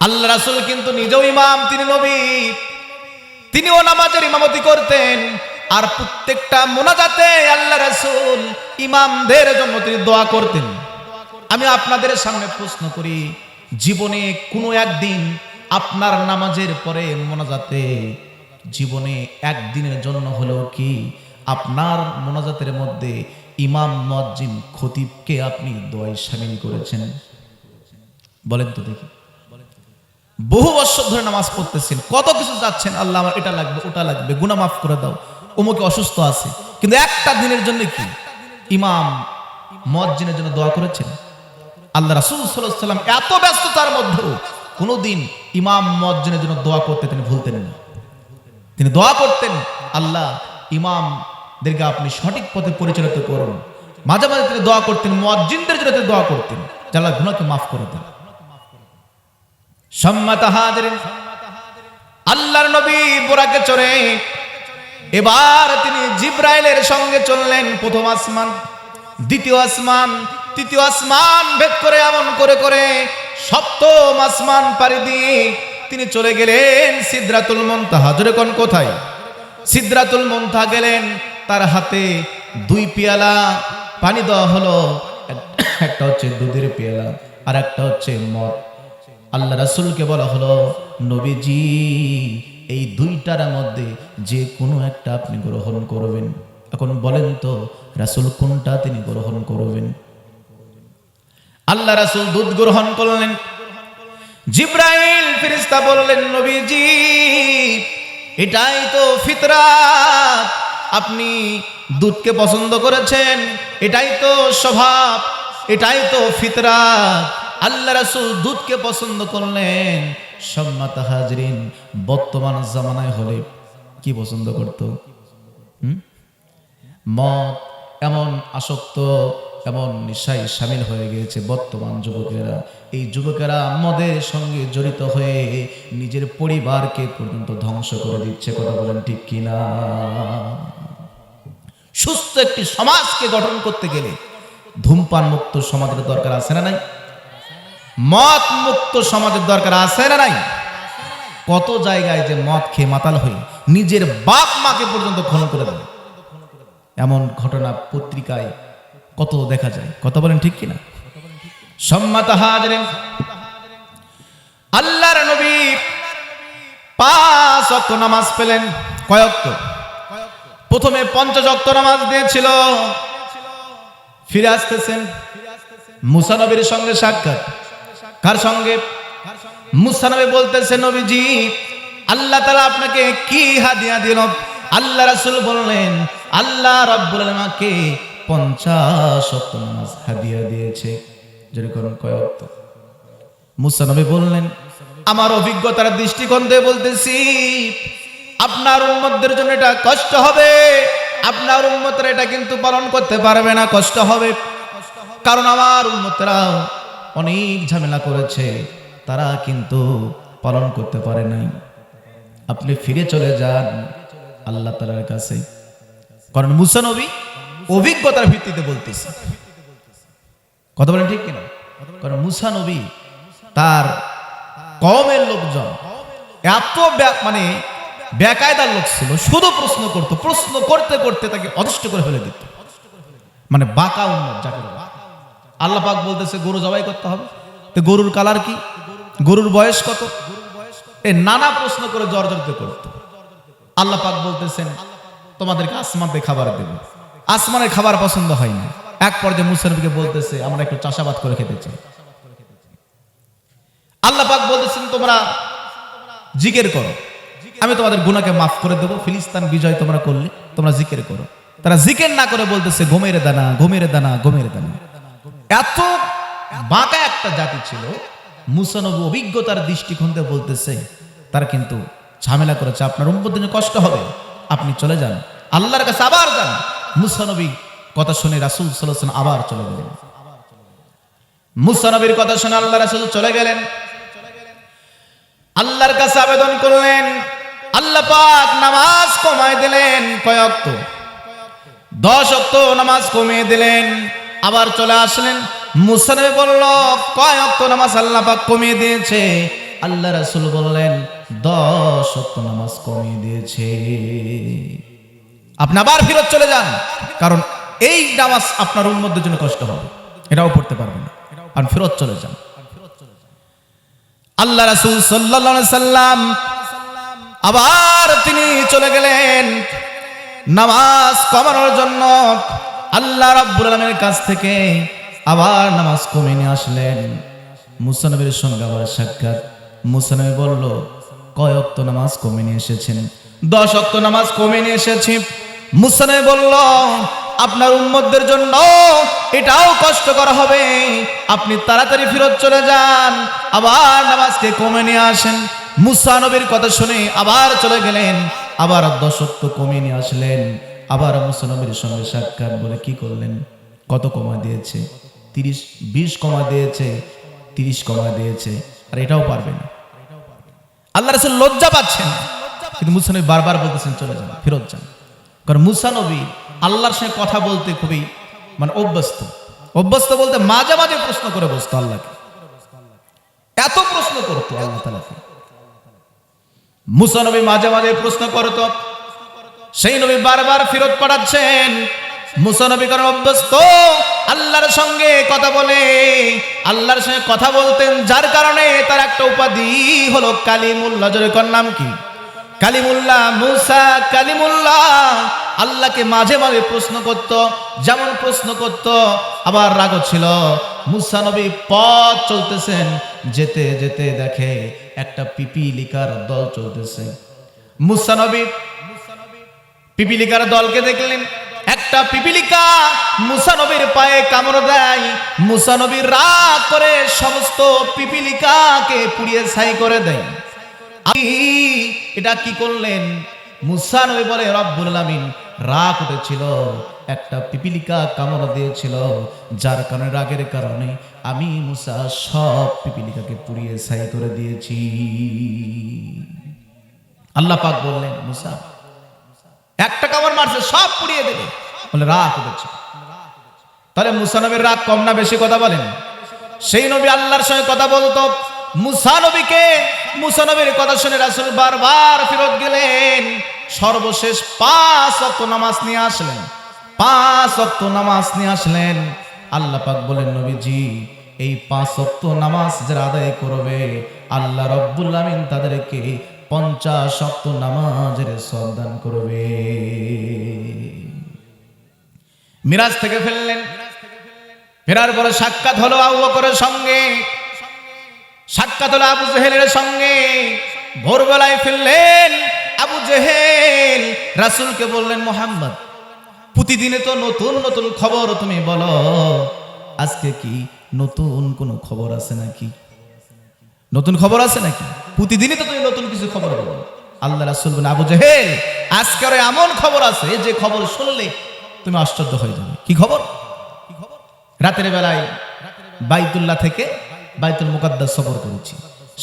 Speaker 2: আল্লাহ রাসূল কিন্তু নিজেও ইমাম, তিনি নবী, তিনিও নামাজের ইমামতি করতেন। আর প্রত্যেকটা মোনাজাতে আল্লাহ রাসূল ইমামদের জন্য তিনি দোয়া করতেন। আমি আপনাদের সামনে প্রশ্ন করি, জীবনে কোনো একদিন আপনার নামাজের পরে মোনাজাতে জীবনে একদিনের জন্য হলেও কি আপনার মোনাজাতের মধ্যে ইমাম মুয়াজ্জিন খতিবকে আপনি দোয়ায় শামিল করেছেন? বলেন তো দেখি। বহু বছর ধরে নামাজ পড়তেছেন, কত কিছু যাচ্ছেন, আল্লাহ আমার এটা লাগবে ওটা লাগবে, গুনাহ মাফ করে দাও, অমুকে অসুস্থ আছে, কিন্তু একটা দিনের জন্য কি ইমাম মুয়াজ্জিনের জন্য দোয়া করেছেন? আল্লাহ রাসূল সাল্লাল্লাহু আলাইহি ওয়াসাল্লাম এত ব্যস্ততার মধ্যেও কোনোদিন ইমাম মুয়াজ্জিনের জন্য দোয়া করতে তিনি ভুলতেন না। তিনি দোয়া করতেন, আল্লাহ ইমামদেরকে আপনি সঠিক পথে পরিচালিত করুন। মাঝে মাঝে তিনি দোয়া করতেন মুয়াজ্জিনদের জন্য, তিনি দোয়া করতেন যে আল্লাহ গুনাহকে মাফ করে দেন। সম্মানিত হাজিরিন, আল্লাহর নবী বুরাকে চড়ে এবার তিনি জিবরাইলের সঙ্গে চললেন। প্রথম আসমান, দ্বিতীয় আসমান, তৃতীয় আসমান ভেদ করে এমন করে করে
Speaker 1: সপ্তম আসমান পাড়ি দিয়ে তিনি চলে গেলেন সিদরাতুল মুনতাহা। জোরে কোন কোথায়? সিদরাতুল মুনতাহা গেলেন। তার হাতে 2 পেয়ালা পানি দেওয়া হলো, একটা হচ্ছে দুধের পেয়ালা আর একটা হচ্ছে মদ। আল্লাহ রাসূলকে বলা হলো, নবীজি এই 2টার মধ্যে যে কোনো একটা আপনি গ্রহণ করবেন। এখন বলেন তো রাসূল কোনটা তিনি গ্রহণ করবেন? আল্লাহ রাসূল দুধ গ্রহণ করলেন। জিবরাইল ফেরেশতা বললেন, নবীজি এটাই তো ফিতরাত, আপনি দুধকে পছন্দ করেছেন, এটাই তো স্বভাব, এটাই তো ফিতরাত। আল্লাহ রাসূল দুধকে পছন্দ করলেন। সম্মানিত হাজরিন, বর্তমান জামানায় হলে কি পছন্দ করত? মদ এমন আসক্ত, এমন নেশায় শামিল হয়ে গিয়েছে বর্তমান যুবকেরা। এই যুবকেরা মদের সঙ্গে জড়িত হয়ে নিজের পরিবারকে পর্যন্ত ধ্বংস করে দিচ্ছে। কথা বলেন ঠিক কিনা? সুস্থ একটি সমাজকে গঠন করতে গেলে ধূমপান মুক্ত সমাজের দরকার আছে না নাই? মদ মুক্ত সমাজের দরকার আছে না নাই? কত জায়গায় যে মদ খেয়ে মাতাল হয়ে নিজের বাপ মাকে পর্যন্ত খুন করে দেয়, এমন ঘটনা পত্রিকায় কত দেখা যায়। কথা বলেন ঠিক কিনা? সম্মানিত হাজিরিন, আল্লাহর নবী 5 ওয়াক্ত নামাজ পেলেন। কয় ওয়াক্ত? প্রথমে 50 ওয়াক্ত নামাজ দিয়েছিল। ফিরে আসতেছেন, মুসা নবীর সঙ্গে সাক্ষাৎ। কার সঙ্গে? মুসা নবী বলতেছে, নবীজি আল্লাহ তাআলা আপনাকে কি হাদিয়া দিল? আল্লাহ রাসূল বললেন, আল্লাহ রাব্বুল আলামিন আমাকে 50 ওয়াক্ত নামাজ হাদিয়া দিয়েছে। যেরকম কয় ওয়াক্ত? মুসা নবী বললেন, আমার অভিজ্ঞতার দৃষ্টিকোণ দিয়ে বলতেছি, আপনার উম্মতদের জন্য এটা কষ্ট হবে, আপনার উম্মতরা এটা কিন্তু পালন করতে পারবে না, কষ্ট হবে। কারণ আমার উম্মতরা অনেক ঝামেলা করেছে, তারা কিন্তু পালন করতে পারে নাই। আপনি ফিরে চলে যান আল্লাহ তাআলার কাছে। কারণ মুসা নবী অভিজ্ঞতার ভিত্তিতে বলতেছে। কথা বলেন ঠিক কিনা? কারণ মুসা নবী তার কওমের লোকজন এত মানে বেকায়দার লোক ছিল, শুধু প্রশ্ন করত, প্রশ্ন করতে করতে তাকে অদৃষ্ট করে ফেলে দিত। মানে বাঁকা উম্মত যাকে বলে। আল্লাহ পাক বলতেছে গরু জবাই করতে হবে, তো গরুর কালার কি, গরুর বয়স কত, এই নানা প্রশ্ন করে জর্জরিত করত। আল্লাহ পাক বলতেছেন তোমাদেরকে আসমানতে খাবার দেব, আসমানের খাবার পছন্দ হয় না। এক পর্যায়ে মুসা নবীকে বলতেছে আমরা একটু চাষাবাদ করে খেতে চাই। আল্লাহ পাক বলতেছেন তোমরা জিকির করো, আমি তোমাদের গুনাহকে মাফ করে দেবো। ফিলিস্তিন বিজয় তোমরা করলে তোমরা জিকির করো। তারা জিকির না করে বলতেছে ঘুমের দানা, ঘুমের দানা, ঘুমের দানা। এত বাঁকা একটা জাতি ছিল। মুসা নবী অভিজ্ঞতার দৃষ্টিকোণ থেকে বলতেছে তারা কিন্তু ঝামেলা করেছে, আপনার উম্মতের জন্য কষ্ট হবে, আপনি চলে যান আল্লাহর কাছে, আবার যান। মুসা নবী কথা শুনে রাসূল সাল্লাল্লাহু আলাইহি ওয়াসাল্লাম আবার চলে গেলেন। মুসা নবীর কথা শুনে আল্লাহ রাসূল চলে গেলেন, আল্লাহর কাছে আবেদন করলেন। আল্লাহ পাক নামাজ কমায় দিলেন। কয় ওয়াক্ত? 10 ওয়াক্ত নামাজ কমিয়ে দিলেন। আবার চলে আসলেন। মুসা নবী বলল কয় ওয়াক্ত নামাজ আল্লাহ পাক কমিয়ে দিয়েছে? আল্লাহ রাসূল বললেন 10 ওয়াক্ত নামাজ কমিয়ে দিয়েছে। আপনি আবার ফিরত চলে যান, কারণ এই নামাজ আপনার উম্মতদের জন্য কষ্ট হবে, এটাও পড়তে পারবেন না, আর ফিরত চলে যান। আল্লাহ রাসূল সাল্লাল্লাহু আলাইহি সাল্লাম আবার তিনি চলে গেলেন নামাজ কমানোর জন্য। আল্লাহ রাব্বুল আলামিনের কাছ থেকে আবার নামাজ কমিয়ে নিয়ে আসলেন। মুসা নবীর সঙ্গে আবার সাক্ষাৎ। মুসা নবী বলল কয় ওয়াক্ত নামাজ কমিয়ে নিয়ে এসেছেন? 10 ওয়াক্ত নামাজ কমিয়ে নিয়ে এসেছি। মুসা নবী বলল আপনার উম্মতদের জন্য এটাও কষ্ট করা হবে, আপনি তাড়াতাড়ি ফিরত চলে যান, আবার নামাজকে কমে নিয়ে আসেন। মুসা নবীর কথা শুনে আবার চলে গেলেন, আবার 10 ওয়াক্ত কমিয়ে নিয়ে আসলেন। আবার মুসা নবীর সঙ্গে সাক্ষাৎ। বলে কি করলেন? কত কমা দিয়েছে? 30, 20 কমা দিয়েছে, 30 কমা দিয়েছে, আর এটাও পারবে না। আল্লাহ রাসূল লজ্জা পাচ্ছেন, কিন্তু মুসা নবী বারবার বলতেছেন চলে যান, ফিরত যান। কারণ মুসা নবী আল্লাহর সঙ্গে কথা বলতে খুবই মানে অভ্যস্ত বলতে মাঝে মাঝে প্রশ্ন করে বসতো আল্লাহকে। এত প্রশ্ন করতো আল্লাহ তাআলাকে। মুসা নবী মাঝে মাঝে প্রশ্ন করত, সেই নবী বারবার ফেরত পাঠাচ্ছেন। মুসা নবী কারণ অভ্যস্ত আল্লাহর সঙ্গে কথা বলে, আল্লাহর সঙ্গে কথা বলতেন, যার কারণে তার একটা উপাধি হলো কালিমুল্লাহ। জোরে কর নাম কি? কালিমুল্লাহ। মুসা কালিমুল্লাহ। আল্লাহকে মাঝে মাঝে প্রশ্ন করত, যেমন প্রশ্ন করত আবার রাগও ছিল। মুসা নবী পথ চলতেছেন, যেতে যেতে দেখে একটা পিপিলিকার দল চলতেছে। মুসা নবী পিপিলিকার দলকে দেখলেন। একটা পিপিলিকা মুসা নবীর পায়ে কামড় দেয়। মুসা নবী রাগ করে সমস্ত পিপিলিকাকে পুড়িয়ে ছাই করে দেয়। এটা কি করলেন? মুসা নবী বলে রব্বুল আলামিন রাগ উঠেছিল, একটা পিপিলিকা কামড় দিয়েছিল, যার কারণে রাগের কারণে আমি মুসা সব পিপিলিকাকে পুড়িয়ে ছাই করে দিয়েছি। আল্লাহ পাক বললেন, মুসা একটা কামড় মারছে, সব পুড়িয়ে দেবে, বলে রাগ উঠেছে। তাহলে মুসা নবীর রাগ কম না বেশি? কথা বলেন। সেই নবী আল্লাহর সঙ্গে কথা বলতো। মুসা নবীর কথা শুনে রাসূল বারবার ফেরত গেলেন। সর্বশেষ 5 ওয়াক্ত নামাজ নিয়ে আসলেন। 5 ওয়াক্ত নামাজ নিয়ে আসলেন। আল্লাহ পাক বলেন, নবীজি এই 5 ওয়াক্ত নামাজ যারা আদায় করবে, আল্লাহ রাব্বুল আমিন তাদেরকে 50 ওয়াক্ত নামাজের সওয়াব দান করবে। মিরাজ থেকে ফেললেন। ফেরার পরে সাক্ষাৎ হলো আবু বকরের সঙ্গে, সাক্ষাৎ হলো আবু জেহেলের সঙ্গে। ভোরবেলায় ফিরলেন আবু জেহেল, রাসূলকে বললেন, মুহাম্মদ প্রতিদিনে তো নতুন নতুন খবর তুমি বলো, আজকে কি নতুন কোন খবর আছে নাকি? নতুন খবর আছে নাকি? প্রতিদিনই তো তুমি নতুন কিছু খবর বলো। আল্লাহ রাসূল বলেন, আবু জেহেল আজকের এমন খবর আছে যে খবর শুনলে তুমি আশ্চর্য হয়ে যাবে। কি খবর? রাতের বেলায় বাইতুল্লাহ থেকে বাইতুল মুকাদ্দাস সফর করেছি।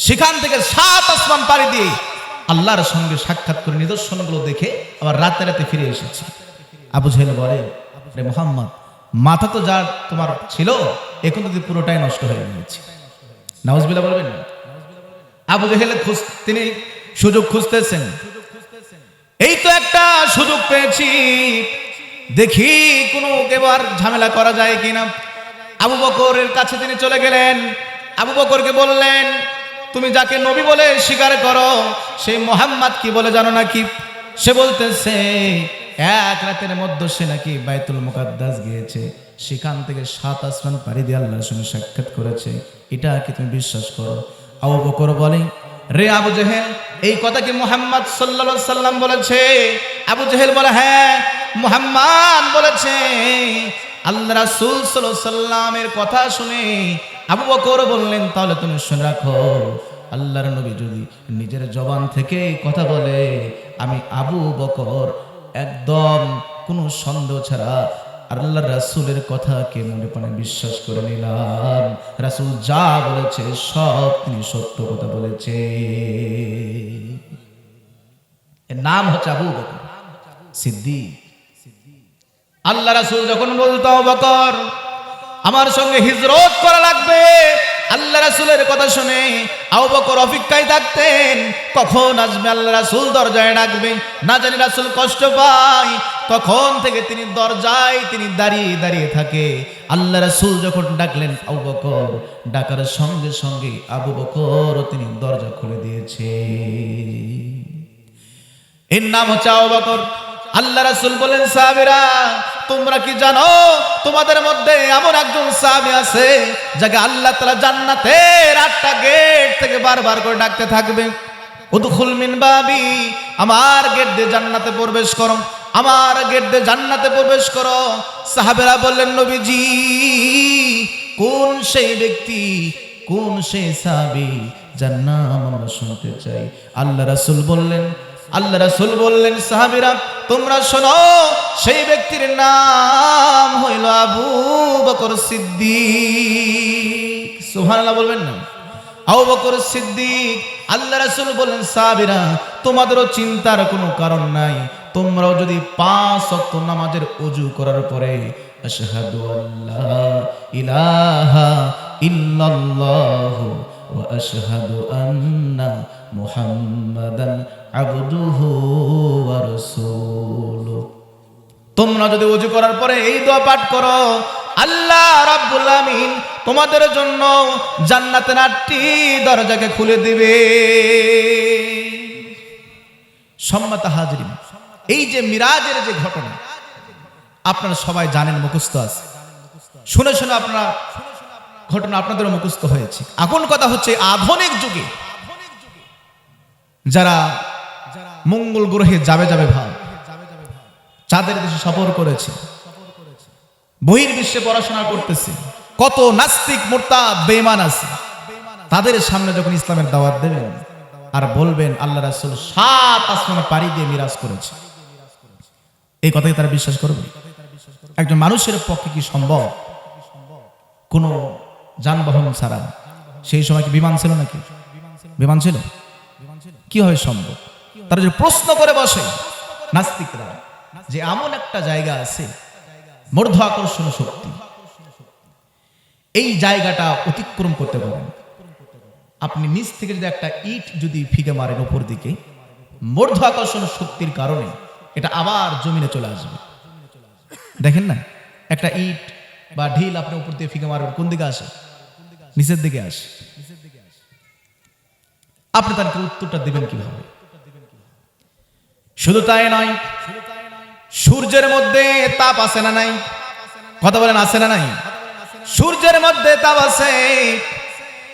Speaker 1: সেখান থেকে 7 আসমান পাড়ি দিয়ে আল্লাহর সঙ্গে সাক্ষাৎ করে নিদর্শনগুলো দেখে আবার রাতে রাতে ফিরে এসেছি। আবু জেহেল বলে, রে মুহাম্মদ, মাথা তো যা তোমার ছিল এখন তো পুরোটাই নষ্ট হয়ে গিয়েছে। নাউজুবিল্লাহ বলবেন না? আবু জেহেল তিনি সুযোগ খুঁজতেছেন। এই তো একটা সুযোগ পেয়েছি, দেখি কোনো এবার ঝামেলা করা যায় কিনা। আবু বকরের কাছে তিনি চলে গেলেন। আবু বকরকে বললেন, তুমি যাকে নবী বলে স্বীকার করো সেই মুহাম্মদ কি বলে জানো নাকি? সে বলতেছে এক রাতের মধ্যে সে নাকি বাইতুল মুকাদ্দাস গিয়েছে, সেখান থেকে 7 আসমান পাড়ি দিয়ে আল্লাহর সঙ্গে সাক্ষাৎ করেছে। এটা কি তুমি বিশ্বাস করো? আবু বকর বলে, রে আবু জেহেল, এই কথা কি মুহাম্মদ সাল্লাল্লাহু আলাইহি সাল্লাম বলেছে? আবু জেহেল বলে, হ্যাঁ মুহাম্মদ বলেছে। আল্লাহ রাসূল সাল্লাল্লাহু আলাইহি সাল্লামের কথা শুনে আবু বকর বললেন, তাহলে তুমি শুনে রাখো, আল্লাহর নবী যদি নিজের জবান থেকে কথা বলে, আমি আবু বকর একদম কোনো সন্দেহ ছাড়া আল্লাহর রাসূলের কথাকে মনে প্রাণে বিশ্বাস করে নিলাম। রাসূল যা বলেছে সব তিনি সত্য কথা বলেছে। এর নাম হচ্ছে আবু বকর সিদ্দিক। আল্লাহ রাসূল যখন বলতো, আবু বকর আমার সঙ্গে হিজরত করা লাগবে, আল্লাহ রাসূলের কথা শুনে আবু বকর অপেক্ষায় থাকতেন, কখন আসবে আল্লাহ রাসূল দরজায় ডাকবে। না জানি রাসূল কষ্ট পায়, তখন থেকে তিনি দরজায় তিনি দাঁড়িয়ে দাঁড়িয়ে থাকে। আল্লাহ রাসূল যখন ডাকলেন আবু বকর, ডাকার সঙ্গে সঙ্গে আবু বকর তিনি দরজা খুলে দিয়েছে। এর নাম হচ্ছে আবু বকর। আল্লাহ রাসূল বলেন, সাহাবীরা তোমরা কি জানো তোমাদের মধ্যে এমন একজন সাহাবী আছে যাকে আল্লাহ তাআলা জান্নাতের 8টা গেট থেকে বারবার করে ডাকতে থাকবে, উদখুল মিন বাবি, আমার গেট দিয়ে জান্নাতে প্রবেশ করো, আমার গেট দিয়ে জান্নাতে প্রবেশ করো। সাহাবীরা বললেন, নবীজি কোন সেই ব্যক্তি, কোন সেই সাহাবী যার নাম আমরা শুনতে চাই? আল্লাহ রাসূল বললেন, সাহাবীরা তোমরা শোনো, সেই ব্যক্তির নাম হইল আবু বকর সিদ্দিক। সুবহানাল্লাহ বলবেন না? আবু বকর সিদ্দিক। আল্লাহ রাসূল বললেন, সাহাবীরা তোমাদেরও চিন্তার কোনো কারণ নাই, তোমরাও যদি 5 ওয়াক্ত নামাজের ওযু করার পরে আশহাদু আল্লা ইলাহা ইল্লাল্লাহু
Speaker 2: ওয়া আশহাদু আন্না মুহাম্মাদান আবদুহু ওয়া রাসূলুহু।
Speaker 1: তোমরা যদি ওযু করার পরে এই দোয়া পাঠ করো, আল্লাহ রাব্বুল আমিন তোমাদের জন্য জান্নাতের 8টি দরজাকে খুলে দিবে। সম্মানিত হাজরিন, এই যে মিরাজের যে ঘটনা আপনারা সবাই জানেন, মুখস্থ আছে, শুনে শুনে আপনারা ঘটনা আপনাদেরও মুখস্থ হয়েছে। এখন কথা হচ্ছে আধুনিক যুগে যারা মঙ্গল গ্রহে যাবে ভাব, চাঁদের দেশে সফর করেছে, বহির্বিশ্বে পড়াশোনা করতেছে, কত নাস্তিক মুরতাদ বেঈমান আছে, তাদের সামনে যখন ইসলামের দাওয়াত দেবেন আর বলবেন আল্লাহ রাসূল 7 আসমানে পাড়ি দিয়ে মিরাজ করেছে, এই কথাই তারা বিশ্বাস করবে? একজন মানুষের পক্ষে কি সম্ভব? কোনো যানবাহন ছাড়া, সেই সময় কি বিমান ছিল নাকি? বিমান ছিল? কি হয় সম্ভব? তারা যে প্রশ্ন করে বসে নাস্তিকরা যে এমন একটা জায়গা আছে মধ্যাকর্ষণ শক্তি, এই জায়গাটা অতিক্রম করতে পারেন আপনি। নিচ থেকে যদি একটা ইট যদি ফিকে মারেন উপর দিকে, মধ্যাকর্ষণ শক্তির কারণে এটা আবার জমিনে চলে আসবে। দেখেন না, একটা ইট বা ঢিল আপনি উপর দিয়ে ফিকে মারবেন, কোন দিকে আসে? নিচের দিকে আসে। আপনি তাকে উত্তরটা দিবেন কিভাবে? শুধু তাই নয়, সূর্যের মধ্যে তাপ আছে না নাই? কথা বলেন, আছে না নাই? সূর্যের মধ্যে তাপ আছে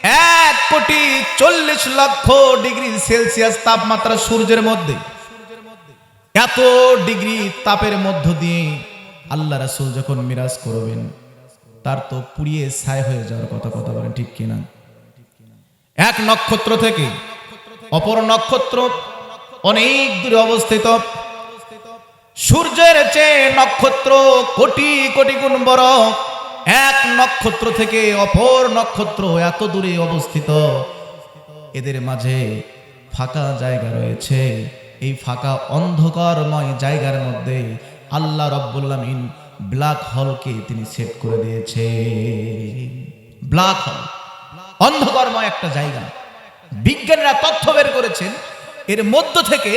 Speaker 1: 1,40,00,000 তাপমাত্রা সূর্যের মধ্যে। এত ডিগ্রি তাপের মধ্য দিয়ে আল্লাহ রাসূল যখন মিরাজ করবেন, তার তো পুড়িয়ে ছাই হয়ে যাওয়ার কথা বলেন, ঠিক কিনা? এক নক্ষত্র থেকে অপর নক্ষত্র অনেক দূরে অবস্থিত, সূর্যের চেয়ে নক্ষত্র কোটি কোটি গুণ বড়। এক নক্ষত্র থেকে অপর নক্ষত্র এত দূরে অবস্থিত, এদের মাঝে ফাঁকা জায়গা রয়েছে। এই ফাঁকা অন্ধকারময় জায়গার মধ্যে আল্লাহ রাব্বুল আমিন ব্ল্যাক হোলকে তিনি সেট করে দিয়েছে। ব্ল্যাক হোল অন্ধকারময় একটা জায়গা। বিজ্ঞানীরা তথ্য বের করেছেন, এর মধ্য থেকে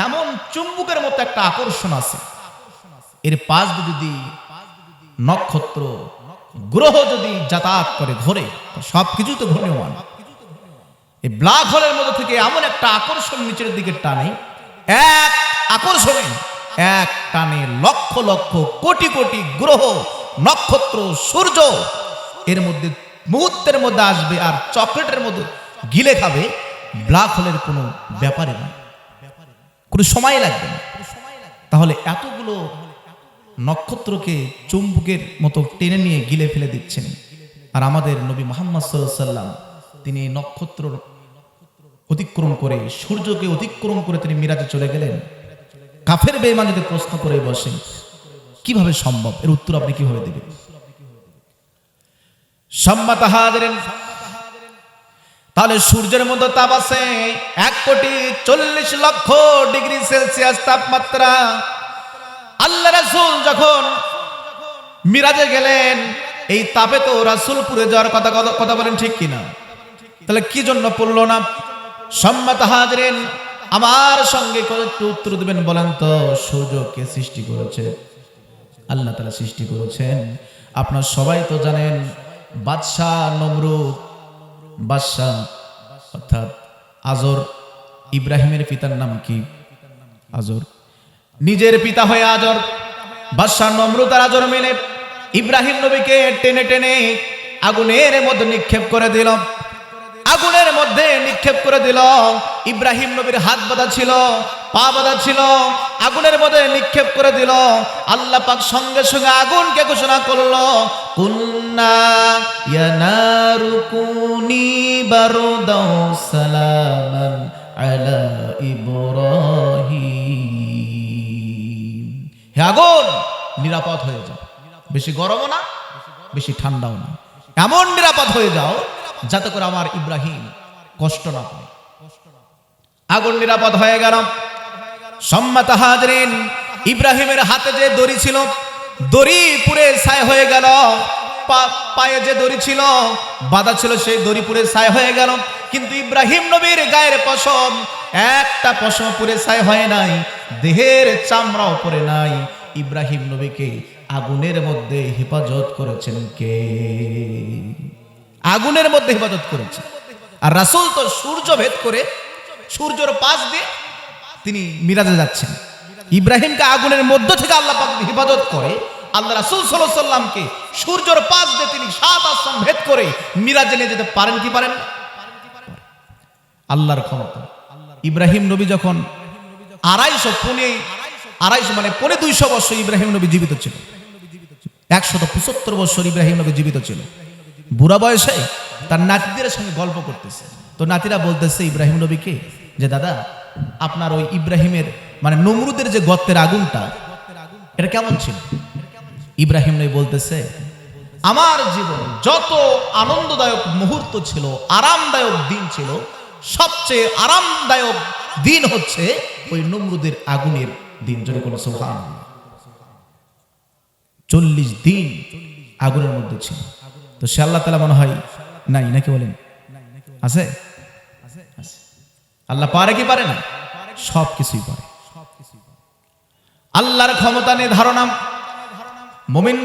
Speaker 1: এমন চুম্বকের মতো একটা আকর্ষণ আছে, এর পাশ দিয়ে যদি নক্ষত্র গ্রহ যদি যাতায়াত করে, ঘোরে, সবকিছু তো ঘূর্ণিয়মান। এই ব্ল্যাক হোলের মধ্যে থেকে এমন একটা আকর্ষণ নিচের দিকে টানে, এক আকর্ষণে এক টানে লক্ষ লক্ষ কোটি কোটি গ্রহ, নক্ষত্র, সূর্য এর মধ্যে মুহূর্তের মধ্যে আসবে আর চকলেটের মধ্যে গিলে খাবে। ব্ল্যাক হোলের কোনো ব্যাপারই না, কোনো সময় লাগবে না। তাহলে এতগুলো নক্ষত্রকে চুম্বকের মতো টেনে নিয়ে গিলে ফেলে দিচ্ছেন, আর আমাদের নবী মুহাম্মদ সাল্লাল্লাহু আলাইহি ওয়াসাল্লাম তিনি নক্ষত্র অতিক্রম করে, সূর্যকে অতিক্রম করে তিনি মিরাজে চলে গেলেন। কাফের বেঈমান যদি প্রশ্ন করে বসে কিভাবে সম্ভব, এর উত্তর আপনি কিভাবে দেবেন? সম্মানিত হাজিরিন, তাহলে সূর্যের মধ্যে তাপ আছে 1,40,00,000 তাপমাত্রা। আল্লাহ রাসূল যখন মিরাজে গেলেন, এই তাপে তো রাসূল পুড়ে যাওয়ার কথা বলেন, ঠিক কিনা? তাহলে কি জন্য পড়লো না? সম্মানিত হাজিরিন, আমার সঙ্গে একটু উত্তর দিবেন, বলেন তো সূর্যকে সৃষ্টি করেছে আল্লাহ তাআলা, সৃষ্টি করেছেন। আপনারা সবাই তো জানেন বাদশাহ নমরুদ, বাদশাহ অর্থাৎ আজর, ইব্রাহিমের পিতার নাম কি? আজর। নিজের পিতা হয়ে আজর, বাদশাহ নমরুদ আর আজর মিলে ইব্রাহিম নবীকে টেনে টেনে আগুনের মধ্যে নিক্ষেপ করে দিল। আগুনের মধ্যে নিক্ষেপ করে দিল। ইব্রাহিম নবীর হাত বাঁধা ছিল, পা বাঁধা ছিল, আগুনের মধ্যে নিক্ষেপ করে দিল। আল্লাহ পাক সঙ্গে সঙ্গে আগুনকে ঘোষণা করলো, কুন্না ইয়া নারু কুনি বারদাও সালামান আলা ইব্রাহিম। হে আগুন, নিরাপদ হয়ে যাও, বেশি গরমও না বেশি ঠান্ডাও না, এমন নিরাপদ হয়ে যাও যাতে করে আমার ইব্রাহিম কষ্ট না পায়। আগুন নিরাপদ হয়ে গেল। সম্মানিত হাজিরিন, ইব্রাহিমের হাতে যে দড়ি ছিল, দড়ি পুড়ে ছাই হয়ে গেল। পায়ে যে দড়ি ছিল বাঁধা ছিল, সেই দড়ি পুড়ে ছাই হয়ে গেল। কিন্তু ইব্রাহিম নবীর গায়ের পশম, একটা পশম পুড়ে ছাই হয় নাই, দেহের চামড়াও পড়ে নাই। ইব্রাহিম নবীকে আগুনের মধ্যে হেফাজত করেছেন কে? আগুনের মধ্যে হেফাজত করেছে। আর রাসূল তো সূর্য ভেদ করে সূর্যের পাশ দিয়ে তিনি মিরাজে যাচ্ছেন। ইব্রাহিমকে আগুনের মধ্য থেকে আল্লাহ পাক হেফাজত করে, আল্লাহ রাসূল সাল্লাল্লাহু আলাইহি ওয়াসাল্লামকে সূর্যের পাশ দিয়ে তিনি 7 আসমান ভেদ করে মিরাজে নিয়ে যেতে পারেন কি পারেন না? আল্লাহর ক্ষমতা। ইব্রাহিম নবী যখন 250 মানে 250 বছর ইব্রাহিম নবী জীবিত ছিল, 175 বছর ইব্রাহিম নবী জীবিত ছিল। বুড়া বয়সে তার নাতিদের সঙ্গে গল্প করতেছে, তো নাতিরা বলতেছে ইব্রাহিম নবীকে যে দাদা, আপনার ওই ইব্রাহিমের মানে নমরুদের যে গর্তের আগুনটা, এটা কেমন ছিল? ইব্রাহিম নবী বলতেছে, আমার জীবন যত আনন্দদায়ক মুহূর্ত ছিল, আরামদায়ক দিন ছিল, সবচেয়ে আরামদায়ক দিন হচ্ছে ওই নমরুদের আগুনের দিন। যদি কোনো সুবহানাল্লাহ, 40 দিন আগুনের মধ্যে ছিল। তো সে আল্লাহ তাআলা মনে হয় নাই, নাকি বলেন? আছে? আল্লাহ পারে কি পারে না? সব কিছুই পারে। আল্লাহর ক্ষমতা নিয়ে ধারণা মুমিন